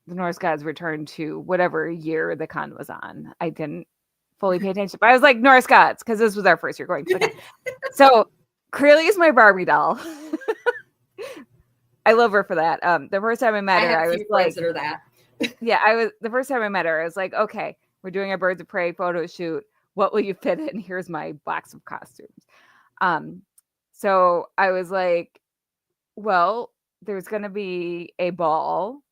the Norse gods returned to whatever year the con was on. I didn't fully pay attention, but I was like Norse gods because this was our first year going to the con. So Crayley is my Barbie doll. I love her for that. The first time I met her, I was like, that are that. The first time I met her, I was like, okay, we're doing a Birds of Prey photo shoot. What will you fit in? Here's my box of costumes. So I was like, well, there's going to be a ball,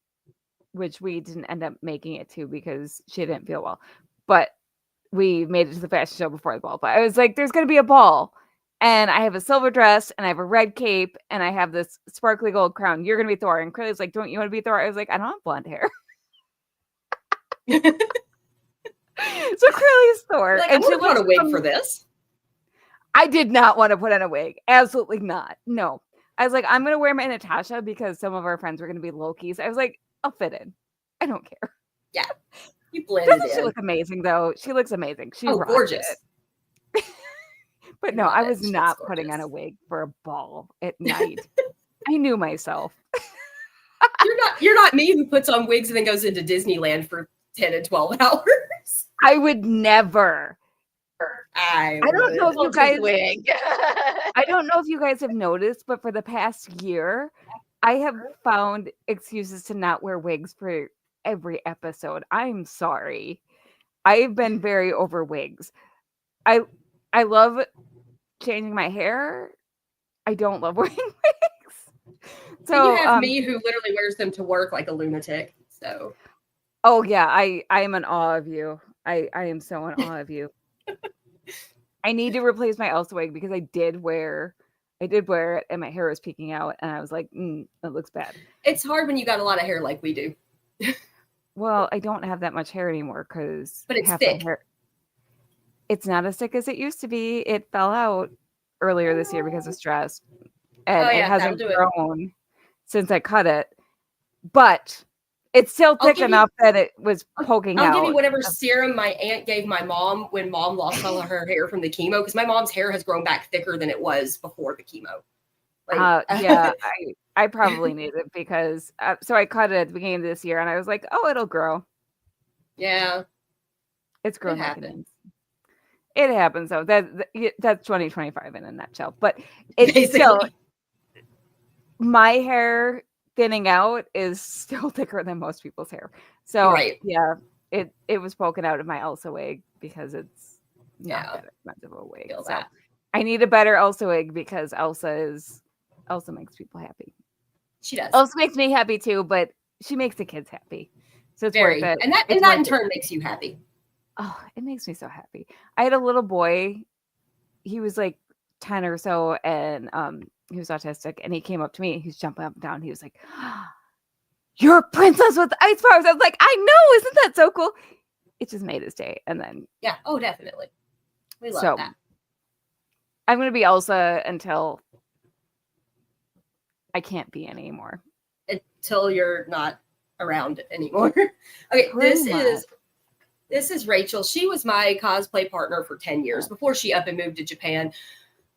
which we didn't end up making it to because she didn't feel well, but we made it to the fashion show before the ball. But I was like, there's going to be a ball, and I have a silver dress, and I have a red cape, and I have this sparkly gold crown. You're going to be Thor. And Crayley's like, don't you want to be Thor? I was like, I don't have blonde hair. So Crayley's Thor. Like, and she put on a wig for this. I did not want to put on a wig. Absolutely not. No. I was like, I'm going to wear my Natasha because some of our friends were going to be Lokis. I was like, I'll fit in. I don't care. Yeah. You blended in. She look amazing, though. She looks amazing. She's gorgeous. But no, I was not putting on a wig for a ball at night. I knew myself. You're not me who puts on wigs and then goes into Disneyland for 10 and 12 hours. I would never. I don't know if you guys I don't know if you guys have noticed, but for the past year, I have found excuses to not wear wigs for every episode. I'm sorry. I've been very over wigs. I love changing my hair. I don't love wearing wigs. And you So have me who literally wears them to work like a lunatic. So oh yeah, I am in awe of you. I am so in awe of you. I need to replace my Elsa wig because I did wear it and my hair was peeking out and I was like, that looks bad. it's hard when you got a lot of hair like we do. Well, I don't have that much hair anymore because But it's half thick. my hair. It's not as thick as it used to be. It fell out earlier this year because of stress, and Oh, yeah, it hasn't that'll do it. grown since I cut it. But it's still I'll thick give you- enough that it was poking I'll out. give you whatever serum my aunt gave my mom when mom lost all of her hair from the chemo, because my mom's hair has grown back thicker than it was before the chemo. Yeah, I probably need it because so I cut it at the beginning of this year, and I was like, oh, it'll grow. Yeah, It's grown it like an happens. inch. It happens though. That's 2025 in a nutshell. But it's Basically. still my hair thinning out is still thicker than most people's hair. So Right. yeah, it was poking out of my Elsa wig because it's not Yeah. that expensive a wig. Feel So that. I need a better Elsa wig because Elsa makes people happy. She does. Elsa makes me happy too, but she makes the kids happy. So it's Very. worth it. And that It's in worth it. turn makes you happy. Oh, it makes me so happy. I had a little boy. He was like 10 or so, and he was autistic, and he came up to me. He's jumping up and down. He was like, "You're a princess with ice powers." I was like, "I know, isn't that so cool?" It just made his day. And then Yeah. Oh, definitely. We love so that. I'm gonna be Elsa until I can't be anymore. Until you're not around anymore. Okay, Pretty this is Rachel. She was my cosplay partner for 10 years before she up and moved to Japan.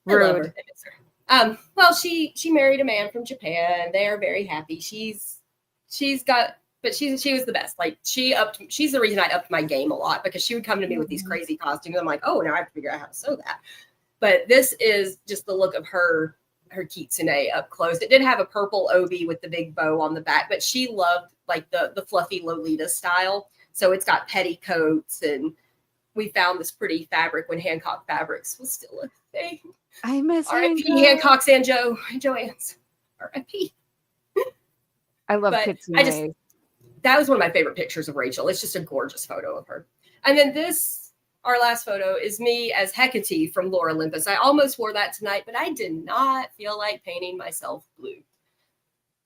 I love her. Rude. I miss her. Well, she married a man from Japan. They are very happy. She was the best. Like she's the reason I upped my game a lot, because she would come to me with these crazy costumes. I'm like, oh, now I have to figure out how to sew that. But this is just the look of her kitsune up close. It did have a purple obi with the big bow on the back, but she loved like the fluffy Lolita style. So it's got petticoats, and we found this pretty fabric when Hancock Fabrics was still a thing. I miss R.I.P. Hancock. Hancock's and Joann's. R.I.P. I love But kitsune. that was one of my favorite pictures of Rachel. It's just a gorgeous photo of her. And then our last photo is me as Hecate from Lore Olympus. I almost wore that tonight, but I did not feel like painting myself blue.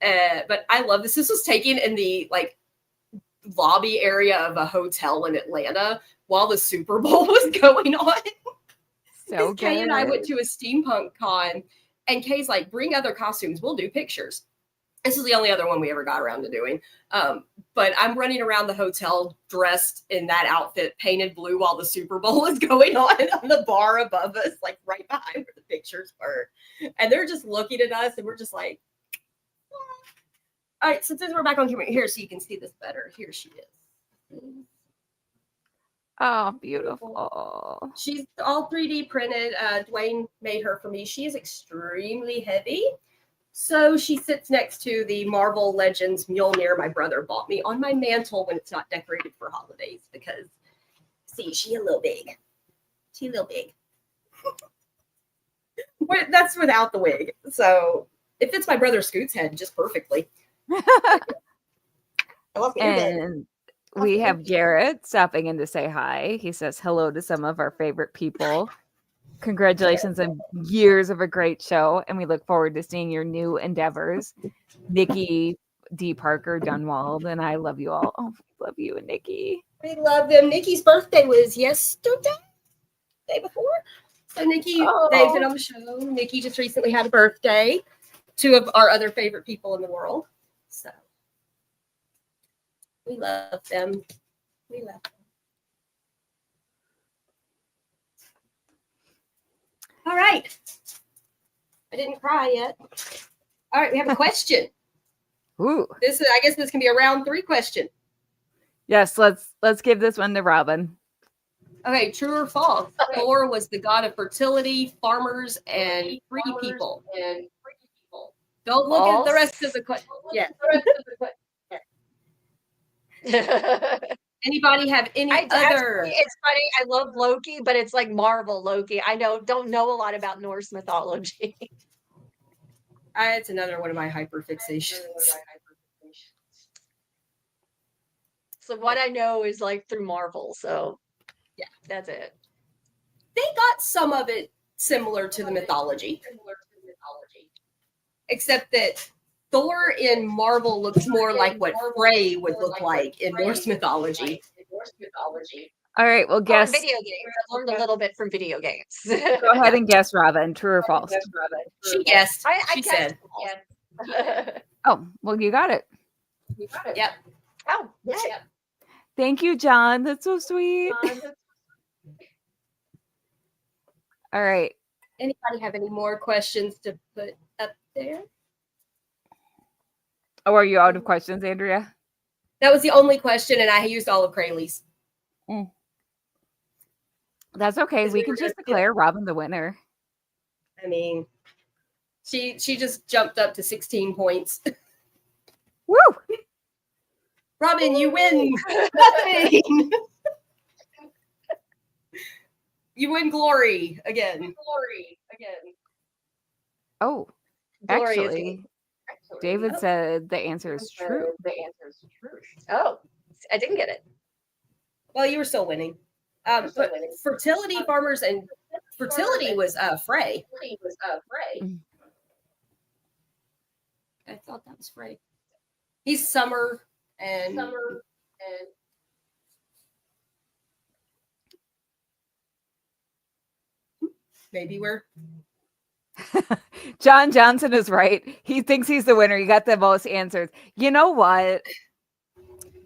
But I love this. This was taken in the lobby area of a hotel in Atlanta while the Super Bowl was going on. So Kay and I good. went to a steampunk con, and Kay's like, bring other costumes. We'll do pictures. This is the only other one we ever got around to doing. But I'm running around the hotel dressed in that outfit, painted blue, while the Super Bowl is going on the bar above us, like right behind where the pictures were. And they're just looking at us, and we're just like, all right, so since we're back on camera here so you can see this better, here she is. Oh, beautiful. She's all 3D printed. Dwayne made her for me. She is extremely heavy. So she sits next to the Marvel Legends Mjolnir my brother bought me on my mantle when it's not decorated for holidays, because, see, she a little big. She a little big. That's without the wig. So it fits my brother Scoot's head just perfectly. And we have Garrett stopping in to say hi. He says hello to some of our favorite people. Congratulations on years of a great show, and we look forward to seeing your new endeavors. Nikki D. Parker Dunwald, and I love you all. Oh, love you and Nikki. We love them. Nikki's birthday was yesterday, day before. So Nikki, they've been on the show. Nikki just recently had a birthday. Two of our other favorite people in the world. So we love them. We love them. All right. I didn't cry yet. All right, we have a question. Ooh. I guess this can be a round 3 question. Yes, let's give this one to Robin. Okay, true or false? Thor was the god of fertility, farmers, and free people. Don't look at the rest of the question. Yeah. Anybody have any other? It's funny. I love Loki, but it's like Marvel Loki. I don't know a lot about Norse mythology. It's another one of my hyperfixations. So what I know is like through Marvel. So yeah, that's it. They got some of it similar to the mythology, except that Thor in Marvel looks more like what Frey would look like in Norse mythology. All right, well, guess. Video games. I learned a little bit from video games. Go ahead and guess, Robin. True or false? She guessed. I said. Oh, well, you got it. Yep. Oh, yeah. Thank you, John. That's so sweet. All right. Anybody have any more questions to put up there? Oh, are you out of questions, Andrea? That was the only question, and I used all of Crayleigh's. That's okay. We can just declare Robin the winner. I mean, she just jumped up to 16 points. Woo! Robin, you win nothing. You win glory again. Oh, actually, David said the answer is true. Oh, I didn't get it. Well, you were still winning. But fertility farmers and fertility was Frey. I thought that was Frey. He's summer and maybe we're John Johnson is right. He thinks he's the winner. He got the most answers. You know what?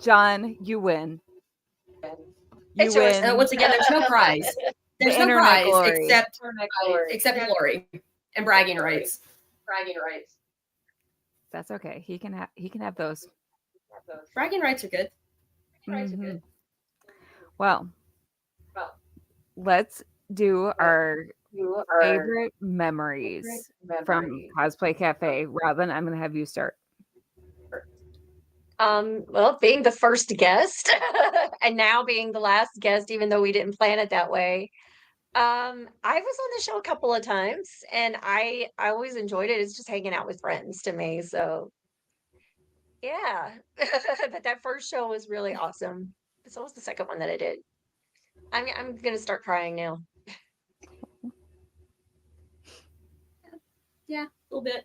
John, you win. You win. Once again, there's no prize. There's no prize glory. except glory and bragging rights. That's okay. He can have those. Bragging rights are good. Mm-hmm. Well, let's do our favorite memories from Cosplay Cafe. Robin, I'm going to have you start. Well, being the first guest and now being the last guest, even though we didn't plan it that way. I was on the show a couple of times and I always enjoyed it. It's just hanging out with friends to me. So yeah, but that first show was really awesome. So was the second one that I did. I'm going to start crying now. Yeah, a little bit.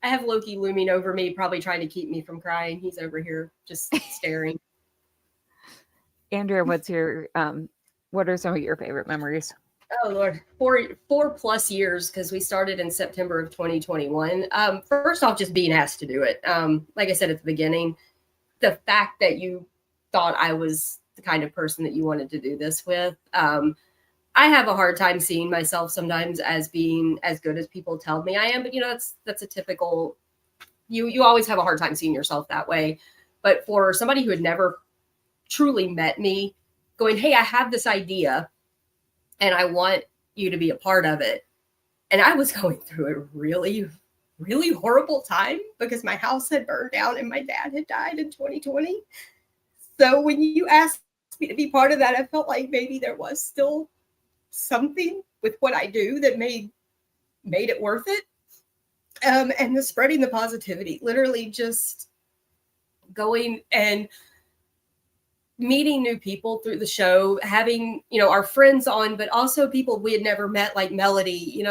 I have Loki looming over me, probably trying to keep me from crying. He's over here just staring. Andrea, what are some of your favorite memories? Oh Lord, 4+ years, because we started in September of 2021. First off, just being asked to do it. Like I said at the beginning, the fact that you thought I was the kind of person that you wanted to do this with. I have a hard time seeing myself sometimes as being as good as people tell me I am, but that's a typical, you always have a hard time seeing yourself that way. But for somebody who had never truly met me going, hey, I have this idea and I want you to be a part of it. And I was going through a really, really horrible time because my house had burned down and my dad had died in 2020. So when you asked me to be part of that, I felt like maybe there was still something with what I do that made it worth it. And the spreading the positivity, literally just going and meeting new people through the show, having, our friends on, but also people we had never met, like Melody.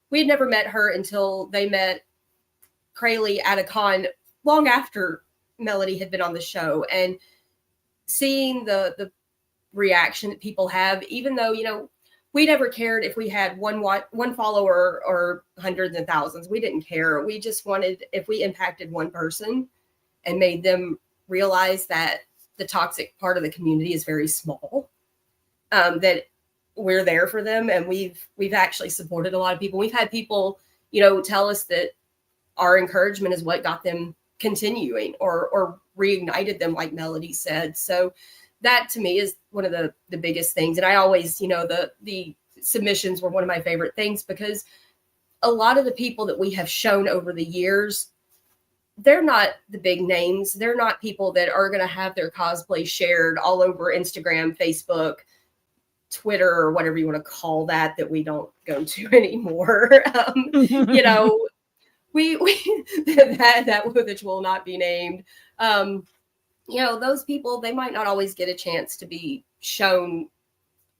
We had never met her until they met Crayleigh at a con long after Melody had been on the show, and seeing the reaction that people have, even though, we never cared if we had one follower or hundreds and thousands. We didn't care. We just wanted, if we impacted one person and made them realize that the toxic part of the community is very small, that we're there for them. And we've actually supported a lot of people. We've had people, tell us that our encouragement is what got them continuing or reignited them, like Melody said. So that to me is one of the biggest things. And I always, the submissions were one of my favorite things, because a lot of the people that we have shown over the years, they're not the big names. They're not people that are going to have their cosplay shared all over Instagram, Facebook, Twitter, or whatever you want to call that we don't go to anymore. You know, we that which will not be named. You know, those people, they might not always get a chance to be shown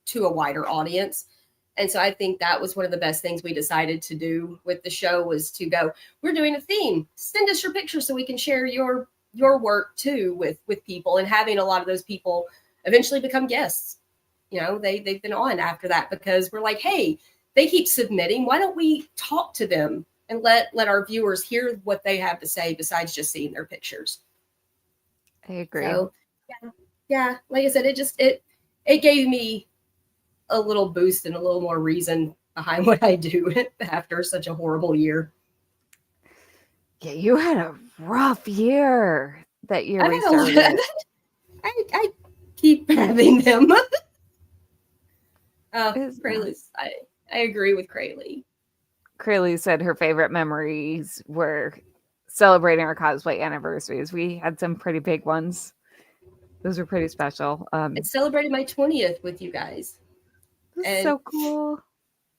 to a wider audience. And so I think that was one of the best things we decided to do with the show, was to go, we're doing a theme. Send us your pictures so we can share your work too with people, and having a lot of those people eventually become guests. You know, they've been on after that because we're like, hey, they keep submitting. Why don't we talk to them and let our viewers hear what they have to say besides just seeing their pictures? I agree. So, yeah. Like I said, it gave me a little boost and a little more reason behind what I do after such a horrible year. Yeah, you had a rough year that year we I had a lot. started. I keep having them. Crayley's, I agree with Crayley. Crayley said her favorite memories were celebrating our cosplay anniversaries. We had some pretty big ones. Those were pretty special. I celebrated my 20th with you guys. And so cool.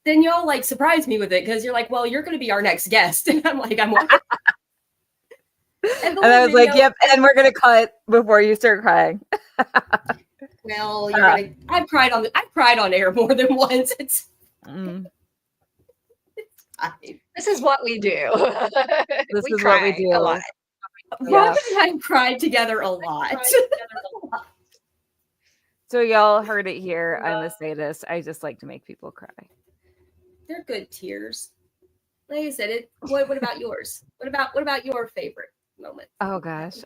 Then y'all like surprised me with it because you're like, well, you're going to be our next guest. And I'm like, I'm what? And I was like, yep. And we're going to cut before you start crying. Well, you're gonna, I've cried on air more than once. It's fine. This is what we do. This is what we do a lot. Robin and I cried together a lot. So y'all heard it here. I'm a sadist. I just like to make people cry. They're good tears. Like I said, what about yours? What about your favorite moment? Oh gosh.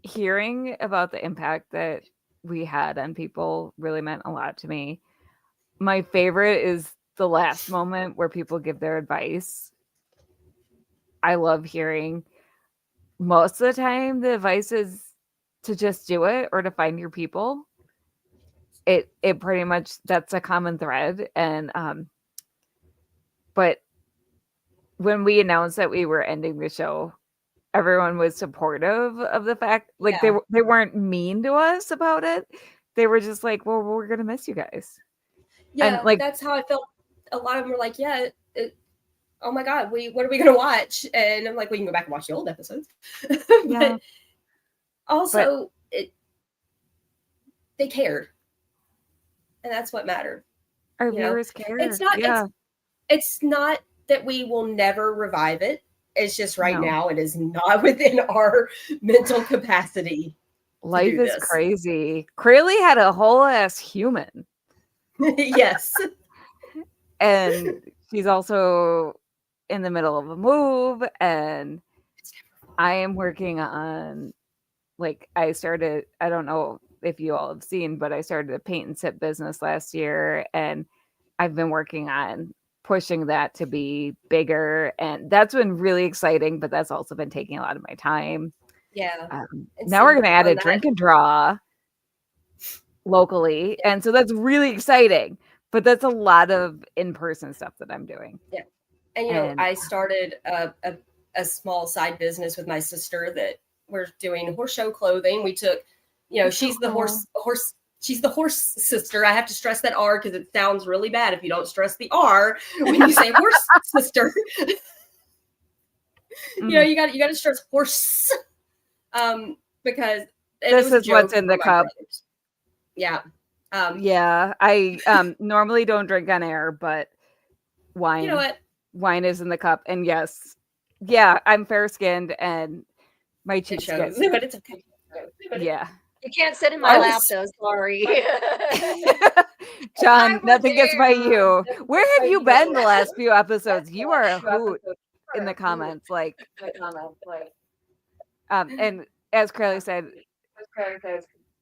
Hearing about the impact that we had on people really meant a lot to me. My favorite is the last moment where people give their advice. I love hearing. Most of the time the advice is to just do it or to find your people. It pretty much, that's a common thread. And but when we announced that we were ending the show, everyone was supportive of the fact, like they weren't mean to us about it. They were just like, well, we're gonna miss you guys. Yeah, and like that's how I felt. A lot of them were like, yeah, oh my god, what are we gonna watch? And I'm like, well, you can go back and watch the old episodes. But also, they cared, and that's what mattered. Our viewers care. It's not. It's not that we will never revive it. It's just right now it is not within our mental capacity. Life is crazy. Crayley had a whole ass human. Yes. And she's also in the middle of a move, and I am working on, like, I don't know if you all have seen, but I started a paint and sip business last year, and I've been working on pushing that to be bigger, and that's been really exciting, but that's also been taking a lot of my time. Yeah. Now we're going to add a drink and draw locally, and so that's really exciting, but that's a lot of in-person stuff that I'm doing. Yeah. And I started a small side business with my sister that we're doing horse show clothing. We took, she's the horse. She's the horse sister. I have to stress that R because it sounds really bad if you don't stress the R when you say horse sister. You got to stress horse, because this is what's in the cup. Brothers. Yeah. I normally don't drink on air, but wine. You know what? Wine is in the cup, and yes, I'm fair skinned, and my cheeks get sick. But it's okay. Yeah. You can't sit in my lap, though. Sorry. John, nothing gets by you. Where have you been the last few episodes? You are a hoot in the comments. And as Crayley said,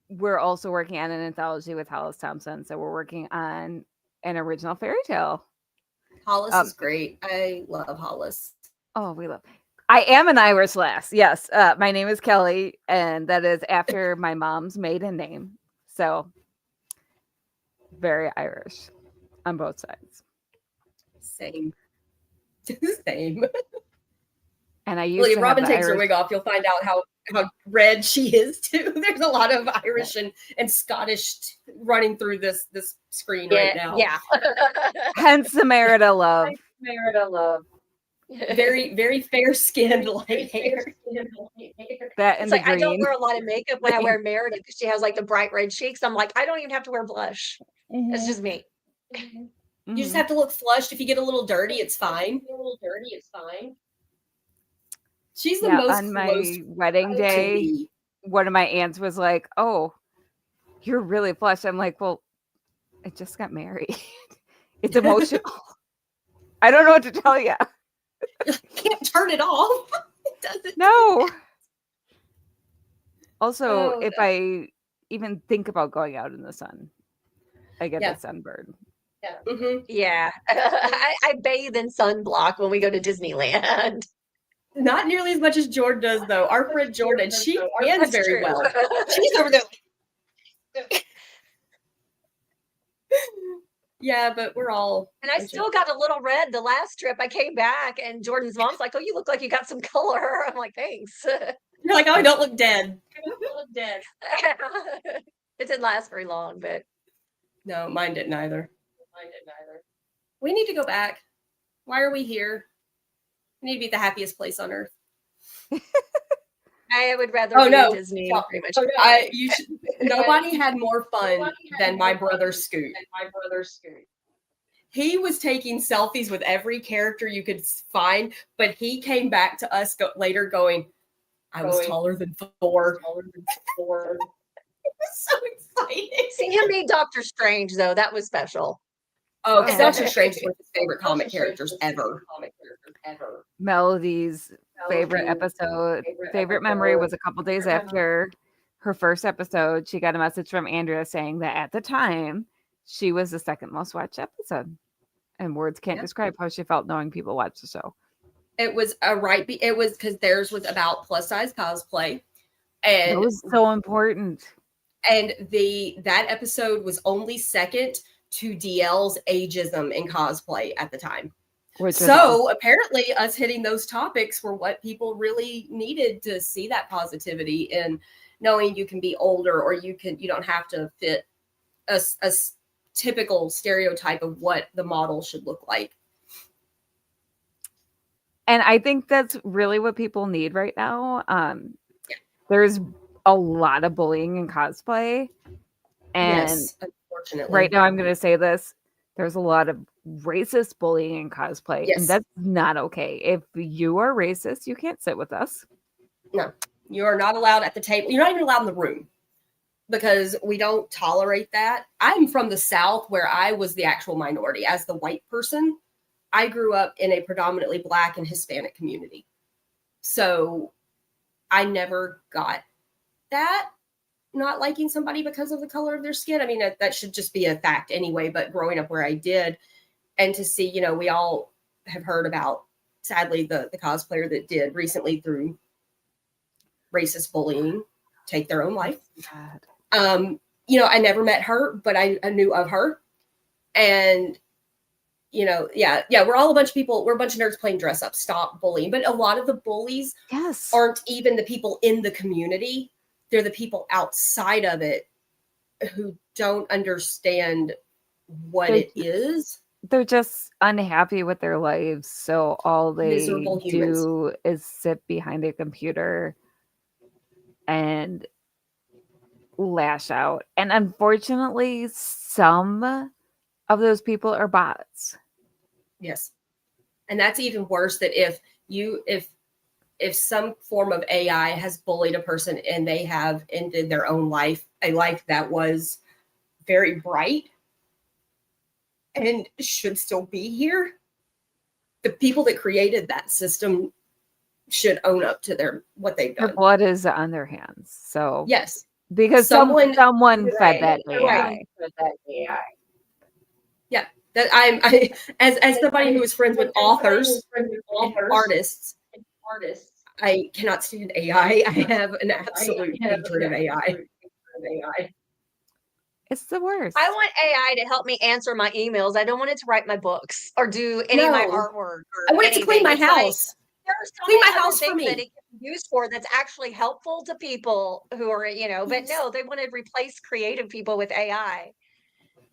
we're also working on an anthology with Hollis Thompson. So we're working on an original fairy tale. Hollis is great. I love Hollis. Oh, we love. I am an Irish lass. Yes. My name is Kelly, and that is after my mom's maiden name. So very Irish on both sides. Same. Same. And I used Well, if to Robin have the takes her Irish. wig off, you'll find out how red she is too. There's a lot of Irish and Scottish running through this screen right now. Yeah. Hence the Merida love. Very, very fair skinned light hair. That and It's the like I don't green. wear a lot of makeup when I wear Meredith because she has like the bright red cheeks. I'm like, I don't even have to wear blush. It's just me. You just have to look flushed. If you get a little dirty, it's fine. She's the most on my wedding day. One of my aunts was like, "Oh, you're really flushed." I'm like, "Well, I just got married. It's emotional. I don't know what to tell you. Can't turn it off. It doesn't. No." Also, if I even think about going out in the sun, I get a sunburn. Yeah. I bathe in sunblock when we go to Disneyland. Not nearly as much as Jordan does, though. Our friend Jordan, she tans very well. She's over there. Yeah, but we're all. And I still got a little red the last trip. I came back and Jordan's mom's like, "Oh, you look like you got some color." I'm like, "Thanks." You're like, "Oh, I don't look dead." It didn't last very long, but no, mine didn't either. We need to go back. Why are we here? We need to be the happiest place on earth. I would rather be at Disney. Pretty much. Nobody had more fun than my brother Scoot. He was taking selfies with every character you could find, but he came back to us later going, "I was taller than Thor." So excited. Seeing him meet Doctor Strange, though, that was special. Oh, because Doctor Strange is one of his favorite comic characters ever. Melody's favorite memory was a couple days after her first episode. She got a message from Andrea saying that at the time she was the second most watched episode, and words can't describe how she felt knowing people watched the show. It was it was because theirs was about plus size cosplay, and it was so important. And that episode was only second to DL's ageism in cosplay at the time. So apparently us hitting those topics were what people really needed to see, that positivity and knowing you can be older, or you don't have to fit a typical stereotype of what the model should look like. And I think that's really what people need right now. There's a lot of bullying in cosplay. And yes, unfortunately. Right now I'm going to say this. There's a lot of racist bullying in cosplay. Yes. And that's not okay. If you are racist, you can't sit with us. No, you are not allowed at the table. You're not even allowed in the room because we don't tolerate that. I'm from the South where I was the actual minority. As the white person, I grew up in a predominantly Black and Hispanic community. So I never got that, not liking somebody because of the color of their skin. I mean, that should just be a fact anyway, but growing up where I did, and to see, we all have heard about, sadly, the cosplayer that did recently through racist bullying take their own life. I never met her, but I knew of her. And, we're all a bunch of people. We're a bunch of nerds playing dress up. Stop bullying. But a lot of the bullies aren't even the people in the community. They're the people outside of it who don't understand what it is. They're just unhappy with their lives. So all they do is sit behind a computer and lash out. And unfortunately, some of those people are bots. Yes. And that's even worse, that if some form of AI has bullied a person and they have ended their own life, a life that was very bright and should still be here, the people that created that system should own up to what they've done. Their blood is on their hands. So yes, because someone fed that AI. Yeah, that as somebody who is friends with authors, artists. I cannot stand AI. I have an absolute hatred of AI. It's the worst. I want AI to help me answer my emails. I don't want it to write my books or do any of my No. artwork. I want it to clean my house. There are so Clean many my other house for things that me. it can be used for that's actually helpful to people who are, but no, they want to replace creative people with AI.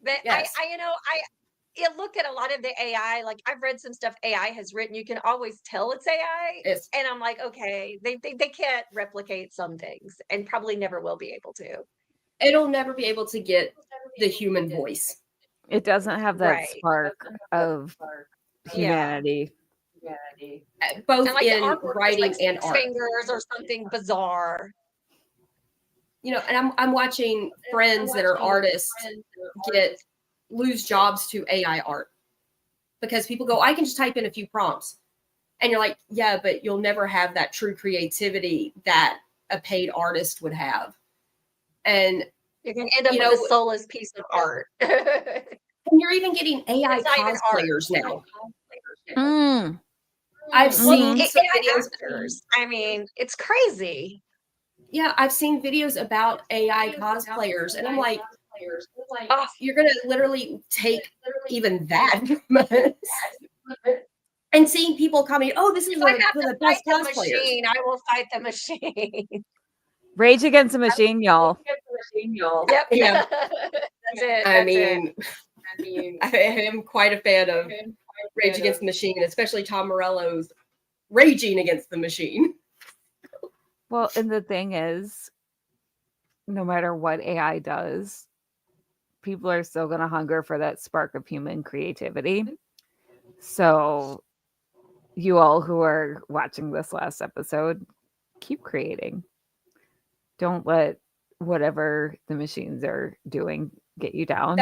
But Yes. I look at a lot of the AI, like I've read some stuff AI has written. You can always tell it's AI. Yes. And I'm like, okay, they can't replicate some things and probably never will be able to. It'll never be able to get the human voice. It doesn't have that Right. spark of humanity. Both And like in the artwork is writing like and six art. fingers or something bizarre. And I'm watching friends that are artists lose jobs to AI art because people go, I can just type in a few prompts. And you're like, yeah, but you'll never have that true creativity that a paid artist would have. And you're going to end up with a soulless piece of art. And you're even getting AI cosplayers now. I've seen some videos. Actors. I mean, it's crazy. Yeah, I've seen videos about AI cosplayers, and I'm like, oh, you're gonna literally take even that from us. And seeing people comment, oh, this is the best cosplayers. I will fight the machine. Rage against the machine, y'all. Yep. Yeah. That's it. I mean, I am quite a fan of Rage Against the Machine, especially Tom Morello's Raging Against the Machine. Well, and the thing is, no matter what AI does, people are still going to hunger for that spark of human creativity. So, you all who are watching this last episode, keep creating. Don't let whatever the machines are doing get you down.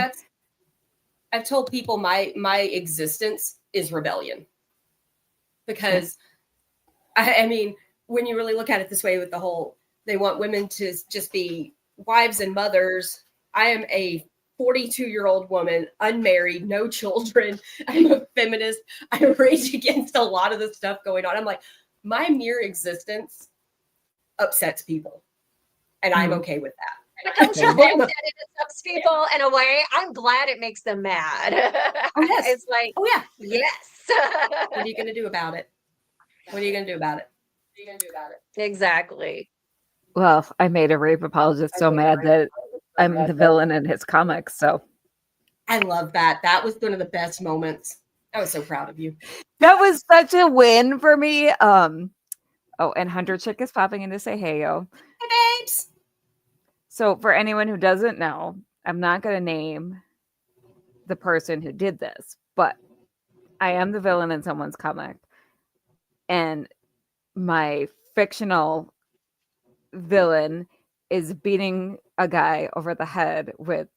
I've told people my existence is rebellion. Because, I mean, when you really look at it this way with the whole, they want women to just be wives and mothers. I am a 42-year-old woman, unmarried, no children. I'm a feminist. I rage against a lot of the stuff going on. I'm like, my mere existence upsets people. And I'm okay with that. But don't you think that it upsets people in a way? I'm glad it makes them mad. Oh, yes. It's like, oh, yeah. Yes. What are you going to do about it? What are you going to do about it? Exactly. Well, I made a rape apologist so mad that I'm the villain in his comics. So I love that. That was one of the best moments. I was so proud of you. That was such a win for me. Oh, and Hunter Chick is popping in to say hey, yo. Hey, babes. So for anyone who doesn't know, I'm not going to name the person who did this, but I am the villain in someone's comic. And my fictional villain is beating a guy over the head with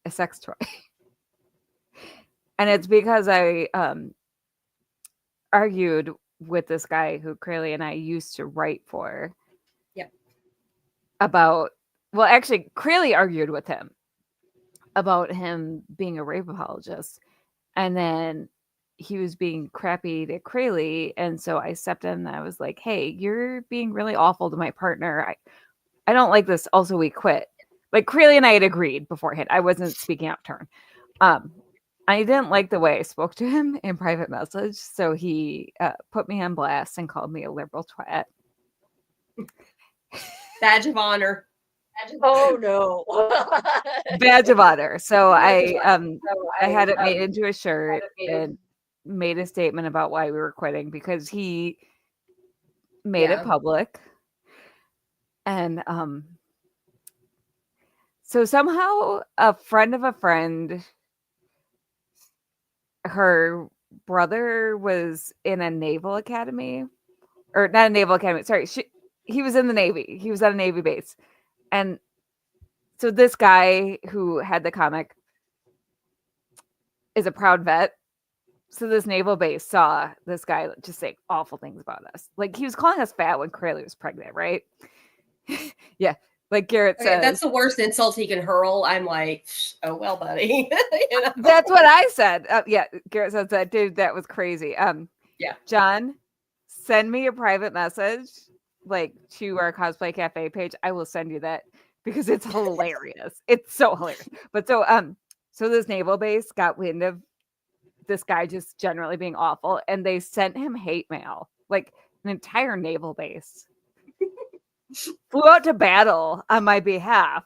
a sex toy. And it's because I argued with this guy who Crayley and I used to write for. Yep. About, well, actually, Crayley argued with him about him being a rape apologist. And then he was being crappy to Crayley. And so I stepped in and I was like, hey, you're being really awful to my partner. I don't like this. Also, we quit. Like Crayley and I had agreed beforehand. I wasn't speaking out of turn. I didn't like the way I spoke to him in private message. So he put me on blast and called me a liberal twat. Badge of honor. Oh no. Badge of honor. So I had it made into a shirt and made a statement about why we were quitting because he made it public. And so somehow a friend of a friend, her brother was in a naval academy, or not a naval academy. Sorry. He was in the Navy. He was at a Navy base. And so this guy who had the comic is a proud vet. So this naval base saw this guy just saying awful things about us. Like he was calling us fat when Crayley was pregnant, right? Yeah. Like Garrett said. That's the worst insult he can hurl. I'm like, oh, well, buddy. That's what I said. Yeah. Garrett said that, dude, that was crazy. Yeah. John, send me a private message like to our Cosplay Cafe page. I will send you that because it's hilarious. It's so hilarious. But so this naval base got wind of this guy just generally being awful, and they sent him hate mail, like an entire naval base. Flew out to battle on my behalf.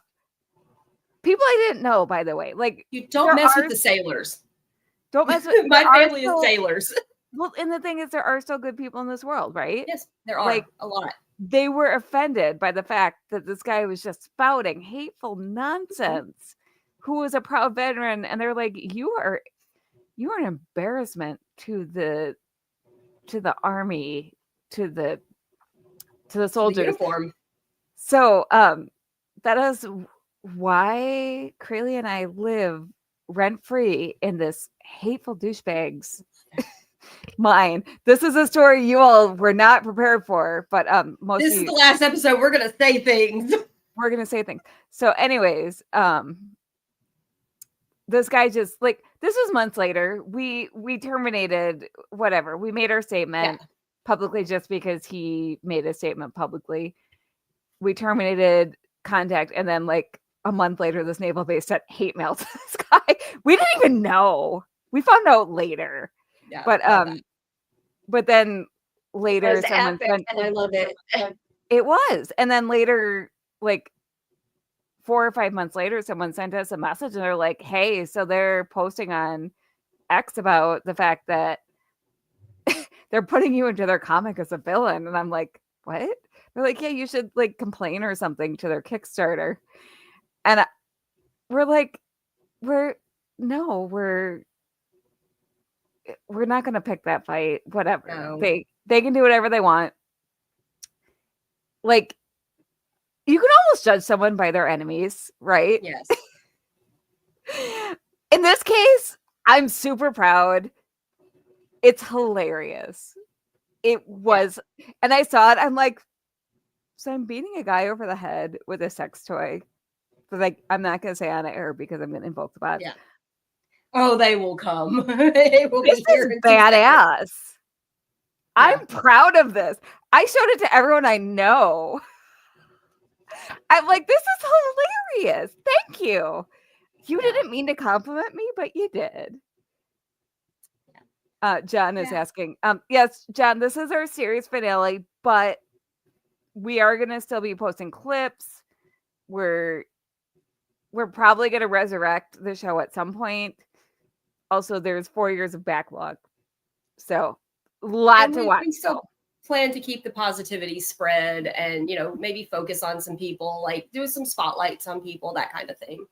People I didn't know, by the way. Like, you don't mess with the sailors. Don't mess with my family is sailors. Well, and the thing is, there are still good people in this world, right? Yes, there are a lot. They were offended by the fact that this guy was just spouting hateful nonsense, who was a proud veteran, and they're like, you are an embarrassment to the army, to the soldiers. The uniform. So that is why Crayley and I live rent-free in this hateful douchebag's mind. This is a story you all were not prepared for, but this is the last episode. We're gonna say things. We're gonna say things. So, anyways, this guy just like this was months later. We terminated whatever. We made our statement publicly just because he made a statement publicly. We terminated contact, and then like a month later, this naval base sent hate mail to this guy. We didn't even know. We found out later. Yeah, but then later, someone sent, and I love it. It was, and then later, like 4 or 5 months later, someone sent us a message, and they're like, "Hey, so they're posting on X about the fact that they're putting you into their comic as a villain," and I'm like, "What?" They're like, "Yeah, you should like complain or something to their Kickstarter," and we're like, "We're not going to pick that fight. Whatever. No. They can do whatever they want." Like, you can almost judge someone by their enemies, right? Yes. In this case, I'm super proud. It's hilarious. It was, and I saw it. I'm like, so I'm beating a guy over the head with a sex toy. But like, I'm not going to say on air because I'm going to invoke the bot. Yeah. Oh, they will come. They will this be here is badass. I'm proud of this. I showed it to everyone I know. I'm like, this is hilarious. Thank you. You didn't mean to compliment me, but you did. John is asking. Yes, John, this is our series finale, but we are going to still be posting clips. We're probably going to resurrect the show at some point. Also, there's 4 years of backlog. So, a lot to watch. We still plan to keep the positivity spread and, maybe focus on some people, like do some spotlights on people, that kind of thing.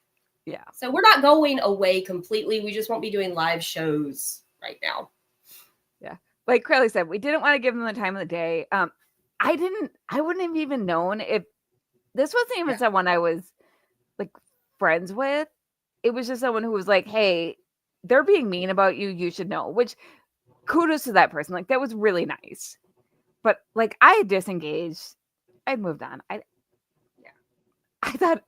Yeah. So, we're not going away completely. We just won't be doing live shows right now. Yeah. Like Crayley said, we didn't want to give them the time of the day. I wouldn't have even known if this wasn't even someone I was like friends with. It was just someone who was like, hey, they're being mean about you. You should know, which kudos to that person. Like, that was really nice. But like, I had disengaged. I'd moved on. I thought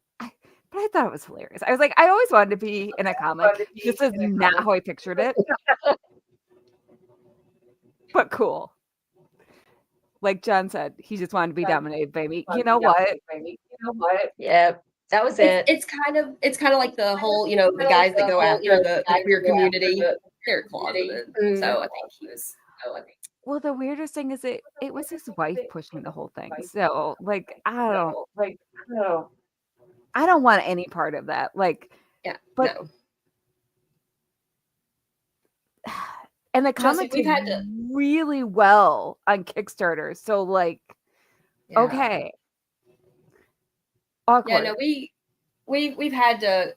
it was hilarious. I was like, I always wanted to be in a comic. This is not how I pictured it. But cool. Like John said, he just wanted to be dominated by me. You know what? Yeah. That was it. It's kind of like the whole, the guys that go after the queer community. They're closeted. So I think he was. Well, the weirdest thing is it was his wife pushing the whole thing. So like, I don't want any part of that. Like, but no. And the comic did really well on Kickstarter. So like, okay. Awkward. Yeah, no, we've had to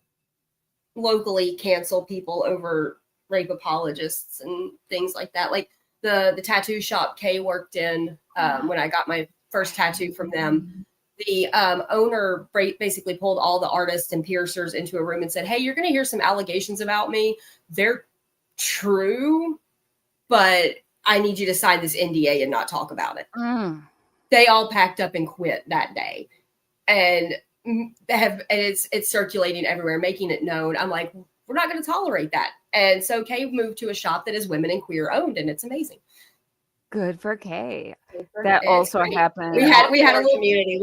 locally cancel people over rape apologists and things like that. Like the tattoo shop Kay worked in when I got my first tattoo from them. The owner basically pulled all the artists and piercers into a room and said, "Hey, you're going to hear some allegations about me. They're true, but I need you to sign this NDA and not talk about it." They all packed up and quit that day. And it's circulating everywhere, making it known. I'm like, we're not going to tolerate that. And so Kay moved to a shop that is women and queer owned, and it's amazing. Good for Kay. That It's also great. happened. We had a Our little community.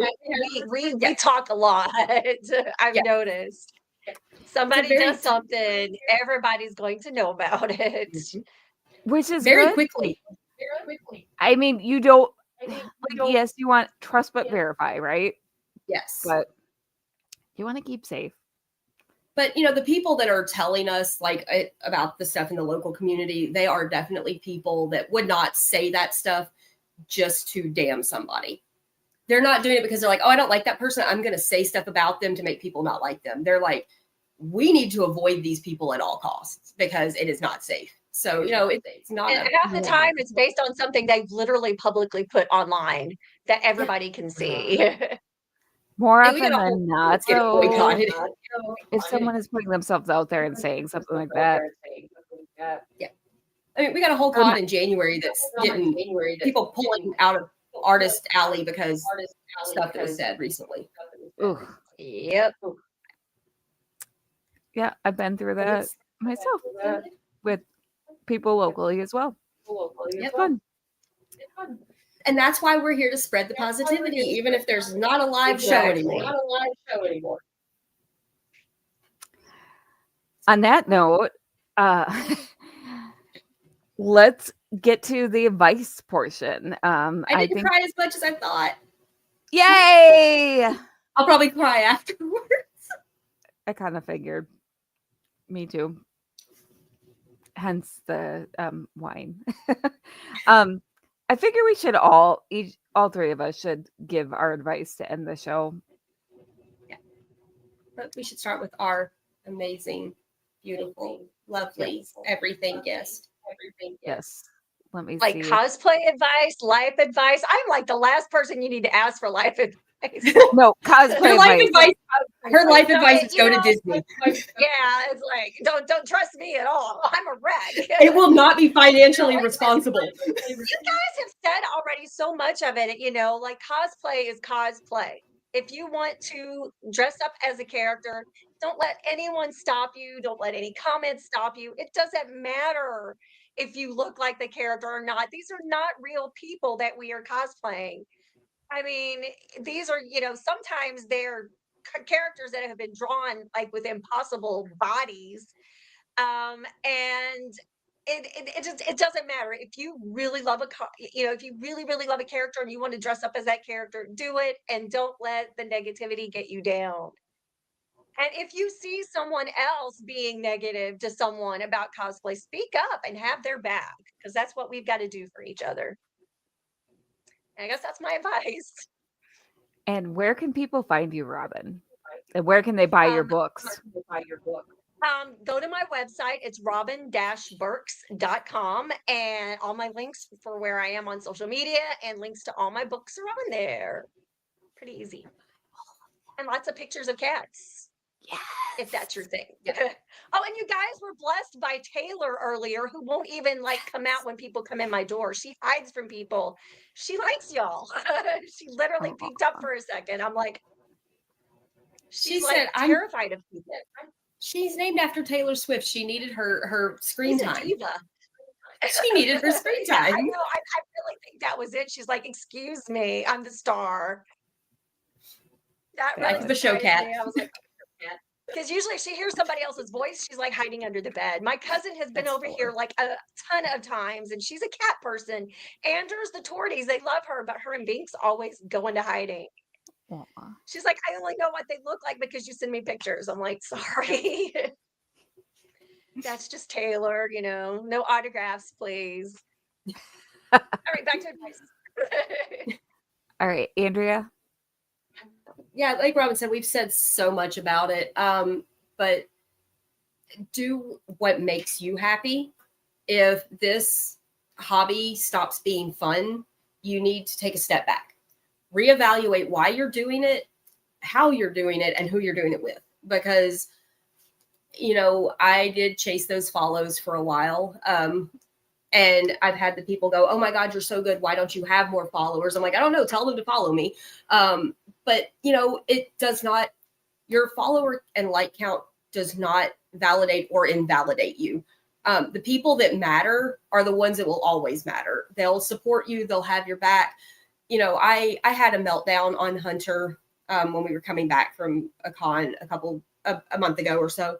We talk a lot. I've Yeah. noticed. Somebody very- does something, everybody's going to know about it. which is very good. quickly. I mean, you don't like, yes, you want trust but verify, right? Yes. But you want to keep safe. But the people that are telling us about the stuff in the local community, they are definitely people that would not say that stuff just to damn somebody. They're not doing it because they're like, oh, I don't like that person, I'm going to say stuff about them to make people not like them. They're like, we need to avoid these people at all costs because it is not safe. So, it's not. And half the time it's based on something they've literally publicly put online that everybody can see. More And we often got a whole than not, get though, boycotted. if someone is putting themselves out there and saying something like that, I mean, we got a whole con in January that's getting people pulling out of Artist Alley because stuff that was said recently. ooh, Yep. yeah, I've been through that myself with people locally as well. It's fun. And that's why we're here to spread the positivity, even if there's not a live show anymore. On that note, let's get to the advice portion. I didn't cry as much as I thought. Yay! I'll probably cry afterwards. I kind of figured. Me too. Hence the wine. I figure we should all three of us should give our advice to end the show. Yeah. But we should start with our amazing, beautiful, lovely, everything guest. Yes. Let me Like see. cosplay advice, life advice. I'm like the last person you need to ask for life advice. No, cosplay advice. Her life advice is go to Disney. Yeah, it's like don't trust me at all. I'm a wreck. It will not be financially responsible. You guys have said already so much of it, like cosplay is cosplay. If you want to dress up as a character, don't let anyone stop you. Don't let any comments stop you. It doesn't matter if you look like the character or not. These are not real people that we are cosplaying. I mean, these are, sometimes they're characters that have been drawn like with impossible bodies. And it doesn't matter if you really love if you really love a character and you want to dress up as that character, do it, and don't let the negativity get you down. And if you see someone else being negative to someone about cosplay, speak up and have their back, because that's what we've got to do for each other. And I guess that's my advice. And where can people find you, Robin? And where can they buy your books? Go to my website. It's robin-burks.com, and all my links for where I am on social media and links to all my books are on there. Pretty easy. And lots of pictures of cats. Yes. If that's your thing. Oh, and you guys were blessed by Taylor earlier, who won't even come out when people come in my door. She hides from people. She likes y'all. She literally peeked up for a second. I'm like, she's terrified of people. She's named after Taylor Swift. She needed her screen time. Diva. She needed her screen time. I know. I really think that was it. She's like, excuse me, I'm the star. That really the show cat. I was like, because usually she hears somebody else's voice, she's like hiding under the bed. My cousin has been over here like a ton of times, and she's a cat person. Anders, the torties, they love her, but her and Binks always go into hiding. Aww. She's like, I only know what they look like because you send me pictures. I'm like, sorry. That's just Taylor, no autographs, please. All right, back to advice. All right, Andrea. Yeah, like Robin said, we've said so much about it. But do what makes you happy. If this hobby stops being fun, you need to take a step back. Reevaluate why you're doing it, how you're doing it, and who you're doing it with. Because, I did chase those follows for a while. And I've had the people go, oh my God, you're so good. Why don't you have more followers? I'm like, I don't know. Tell them to follow me. But, it does not, your follower and like count does not validate or invalidate you. The people that matter are the ones that will always matter. They'll support you. They'll have your back. I had a meltdown on Hunter when we were coming back from a con a month ago or so,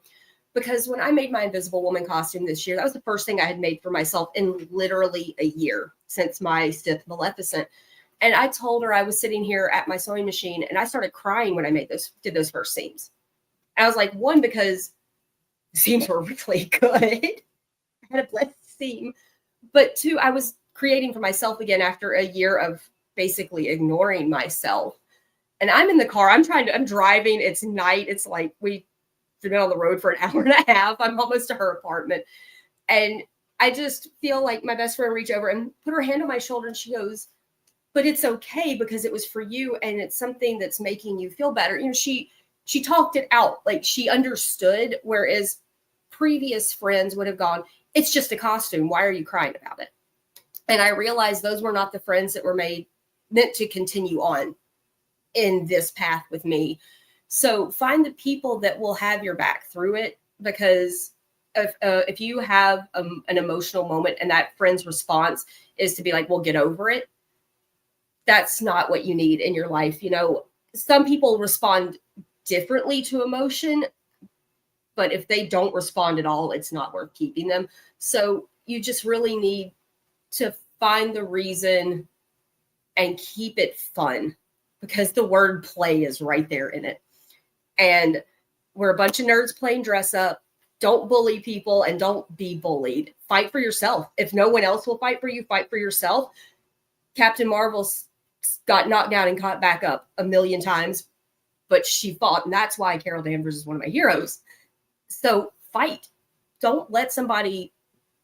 because when I made my Invisible Woman costume this year, that was the first thing I had made for myself in literally a year since my Sith Maleficent. And I told her I was sitting here at my sewing machine and I started crying when I did those first seams. And I was like, one, because the seams were really good. I had a blessed seam. But two, I was creating for myself again after a year of basically ignoring myself. And I'm in the car. I'm driving. It's night. It's like we've been on the road for an hour and a half. I'm almost to her apartment. And I just feel like my best friend reached over and put her hand on my shoulder and she goes, but it's okay because it was for you. And it's something that's making you feel better. She talked it out. Like she understood, whereas previous friends would have gone, it's just a costume. Why are you crying about it? And I realized those were not the friends that were meant to continue on in this path with me. So find the people that will have your back through it, because if you have an emotional moment and that friend's response is to be like, well, get over it, that's not what you need in your life. Some people respond differently to emotion, but if they don't respond at all, it's not worth keeping them. So you just really need to find the reason and keep it fun, because the word play is right there in it. And we're a bunch of nerds playing dress up. Don't bully people and don't be bullied. Fight for yourself. If no one else will fight for you, fight for yourself. Captain Marvel got knocked down and caught back up a million times, but she fought. And that's why Carol Danvers is one of my heroes. So fight. Don't let somebody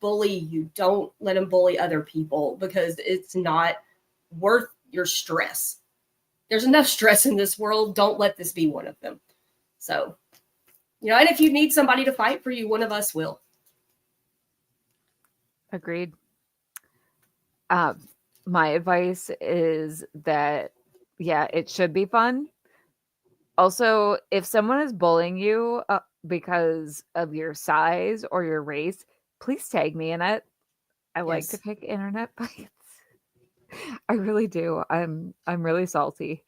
bully you. Don't let them bully other people, because it's not worth your stress. There's enough stress in this world. Don't let this be one of them. So, and if you need somebody to fight for you, one of us will. Agreed. My advice is that, it should be fun. Also, if someone is bullying you because of your size or your race, please tag me in it. I like to pick internet fights. I really do. I'm really salty.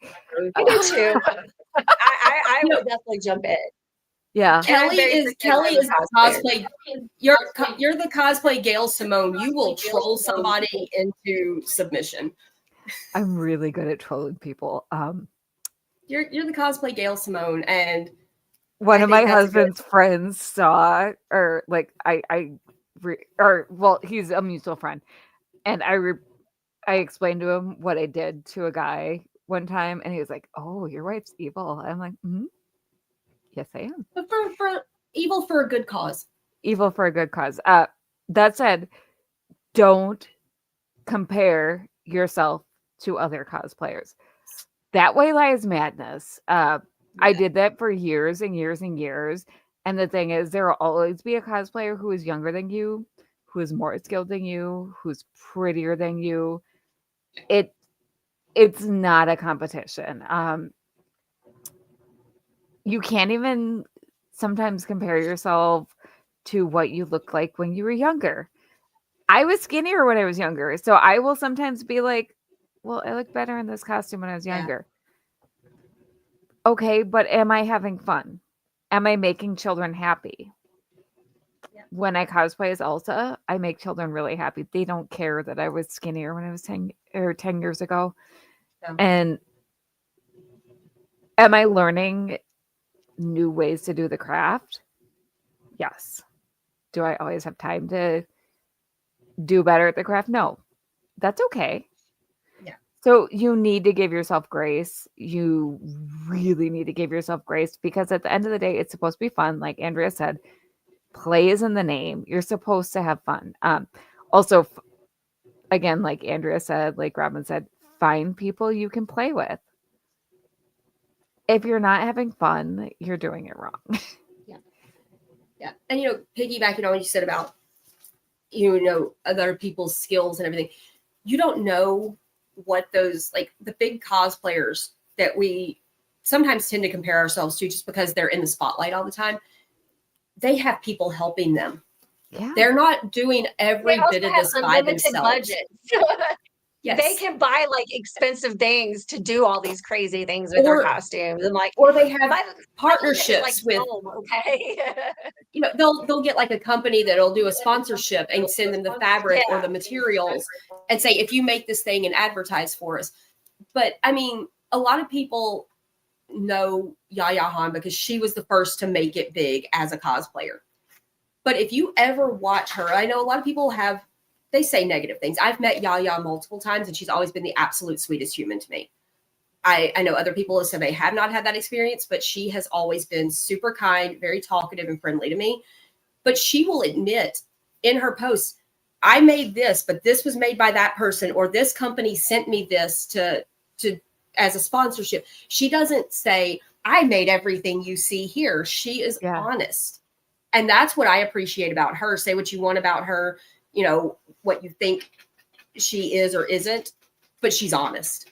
I do too. I would definitely jump in. Yeah. Kelly is cosplay. You're the cosplay Gail Simone. You will troll somebody into submission. I'm really good at trolling people. You're the cosplay Gail Simone, and one of my husband's friends saw, he's a mutual friend, and I explained to him what I did to a guy one time, and he was like, "Oh, your wife's evil." I'm like, "Yes, I am." But for evil for a good cause. Evil for a good cause. That said, don't compare yourself to other cosplayers. That way lies madness. I did that for years and years and years. And the thing is, there will always be a cosplayer who is younger than you, who is more skilled than you, who's prettier than you. It's not a competition. You can't even sometimes compare yourself to what you look like when you were younger. I was skinnier when I was younger, so I will sometimes be like, well, I look better in this costume when I was younger. Okay, but am I having fun? Am I making children happy? Yeah. When I cosplay as Elsa, I make children really happy. They don't care that I was skinnier when I was 10 years ago. Yeah. And am I learning new ways to do the craft? Yes. Do I always have time to do better at the craft? No. That's okay. Yeah. So you need to give yourself grace. You really need to give yourself grace, because at the end of the day, it's supposed to be fun. Like Andrea said, play is in the name. You're supposed to have fun. Also, again, like Andrea said, like Robin said, find people you can play with. If you're not having fun, you're doing it wrong. Yeah. And, piggybacking on what you said about, other people's skills and everything, you don't know what those, like the big cosplayers that we sometimes tend to compare ourselves to just because they're in the spotlight all the time, they have people helping them Yeah. They're not doing every bit of this by themselves. Yes. They can buy like expensive things to do all these crazy things with their costumes, and like, or they have partnerships with. Okay, you know, they'll get like a company that'll do a sponsorship and send them the fabric or the materials and say, if you make this thing and advertise for us. But I mean, a lot of people know Yaya Han because she was the first to make it big as a cosplayer. But if you ever watch her, I know a lot of people they say negative things. I've met Yaya multiple times and she's always been the absolute sweetest human to me. I know other people have said they have not had that experience, but she has always been super kind, very talkative and friendly to me. But she will admit in her posts, I made this, but this was made by that person, or this company sent me this to as a sponsorship. She doesn't say, I made everything you see here. She is honest. And that's what I appreciate about her. Say what you want about her, you know, what you think she is or isn't, but she's honest.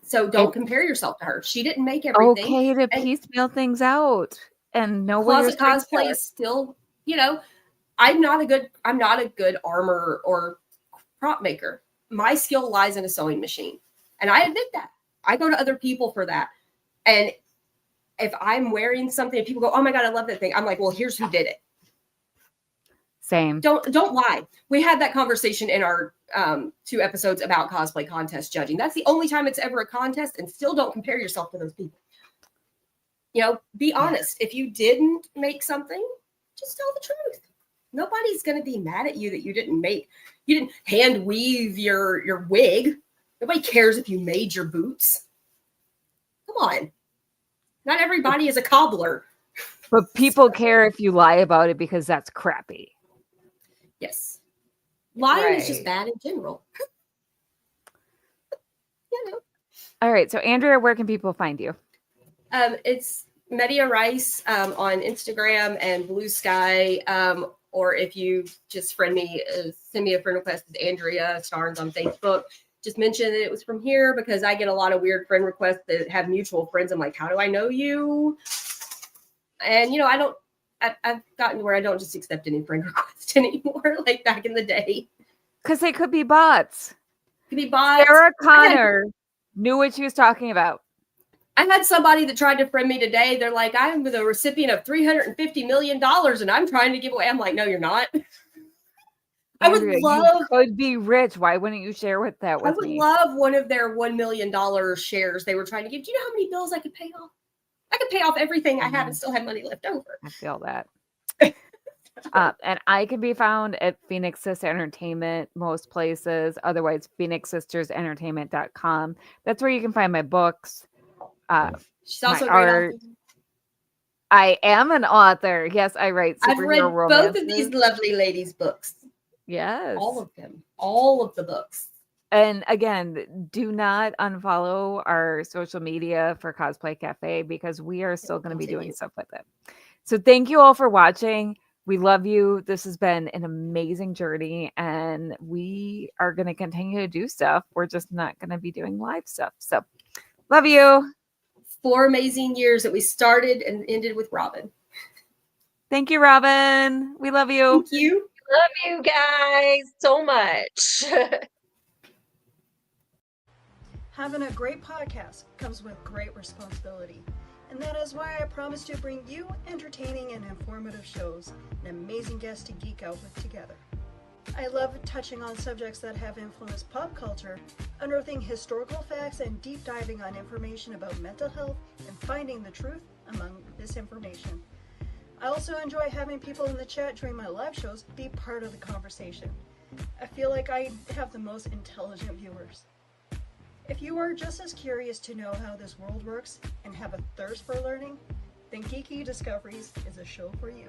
So don't compare yourself to her. She didn't make everything. Okay to piecemeal things out and know where your cosplay is still, you know, I'm not a good armor or prop maker. My skill lies in a sewing machine. And I admit that. I go to other people for that. And if I'm wearing something and people go, oh my God, I love that thing. I'm like, well, here's who did it. Same. Don't lie. We had that conversation in our 2 episodes about cosplay contest judging. That's the only time it's ever a contest, and still don't compare yourself to those people. You know, be honest. If you didn't make something, just tell the truth. Nobody's going to be mad at you that you didn't hand weave your wig. Nobody cares if you made your boots. Come on. Not everybody is a cobbler. But people care if you lie about it because that's crappy. Yes. Lying is just bad in general. You know. All right. So, Andrea, where can people find you? It's Media Rice on Instagram and Blue Sky. Or if you just send me a friend request, it's Andrea Starnes on Facebook. Just mention that it was from here because I get a lot of weird friend requests that have mutual friends. I'm like, how do I know you? And, you know, I've gotten to where I don't just accept any friend requests anymore, like back in the day. Because they could be bots. Could be bots. Sarah Connor knew what she was talking about. I had somebody that tried to friend me today. They're like, I'm the recipient of $350 million and I'm trying to give away. I'm like, no, you're not. Andrea, you could be rich. Why wouldn't you share that with me? I would love one of their $1 million shares they were trying to give. Do you know how many bills I could pay off? I could pay off everything I have and still have money left over. I feel that. And I can be found at Phoenix Sis Entertainment most places. Otherwise, PhoenixSistersEntertainment.com. That's where you can find my books. She's also a great author. I am an author. Yes, I write superhero I've read romances. both of these lovely ladies' books. Yes. All of them. All of the books. And again, do not unfollow our social media for Cosplay Cafe because we are still going to be doing stuff with it. So thank you all for watching. We love you. This has been an amazing journey and we are going to continue to do stuff. We're just not going to be doing live stuff. So love you. 4 amazing years that we started and ended with Robin. Thank you, Robin. We love you. Thank you. Love you guys so much. Having a great podcast comes with great responsibility, and that is why I promise to bring you entertaining and informative shows and amazing guests to geek out with together. I love touching on subjects that have influenced pop culture, unearthing historical facts, and deep diving on information about mental health and finding the truth among this information. I also enjoy having people in the chat during my live shows be part of the conversation. I feel like I have the most intelligent viewers. If you are just as curious to know how this world works and have a thirst for learning, then Geeky Discoveries is a show for you.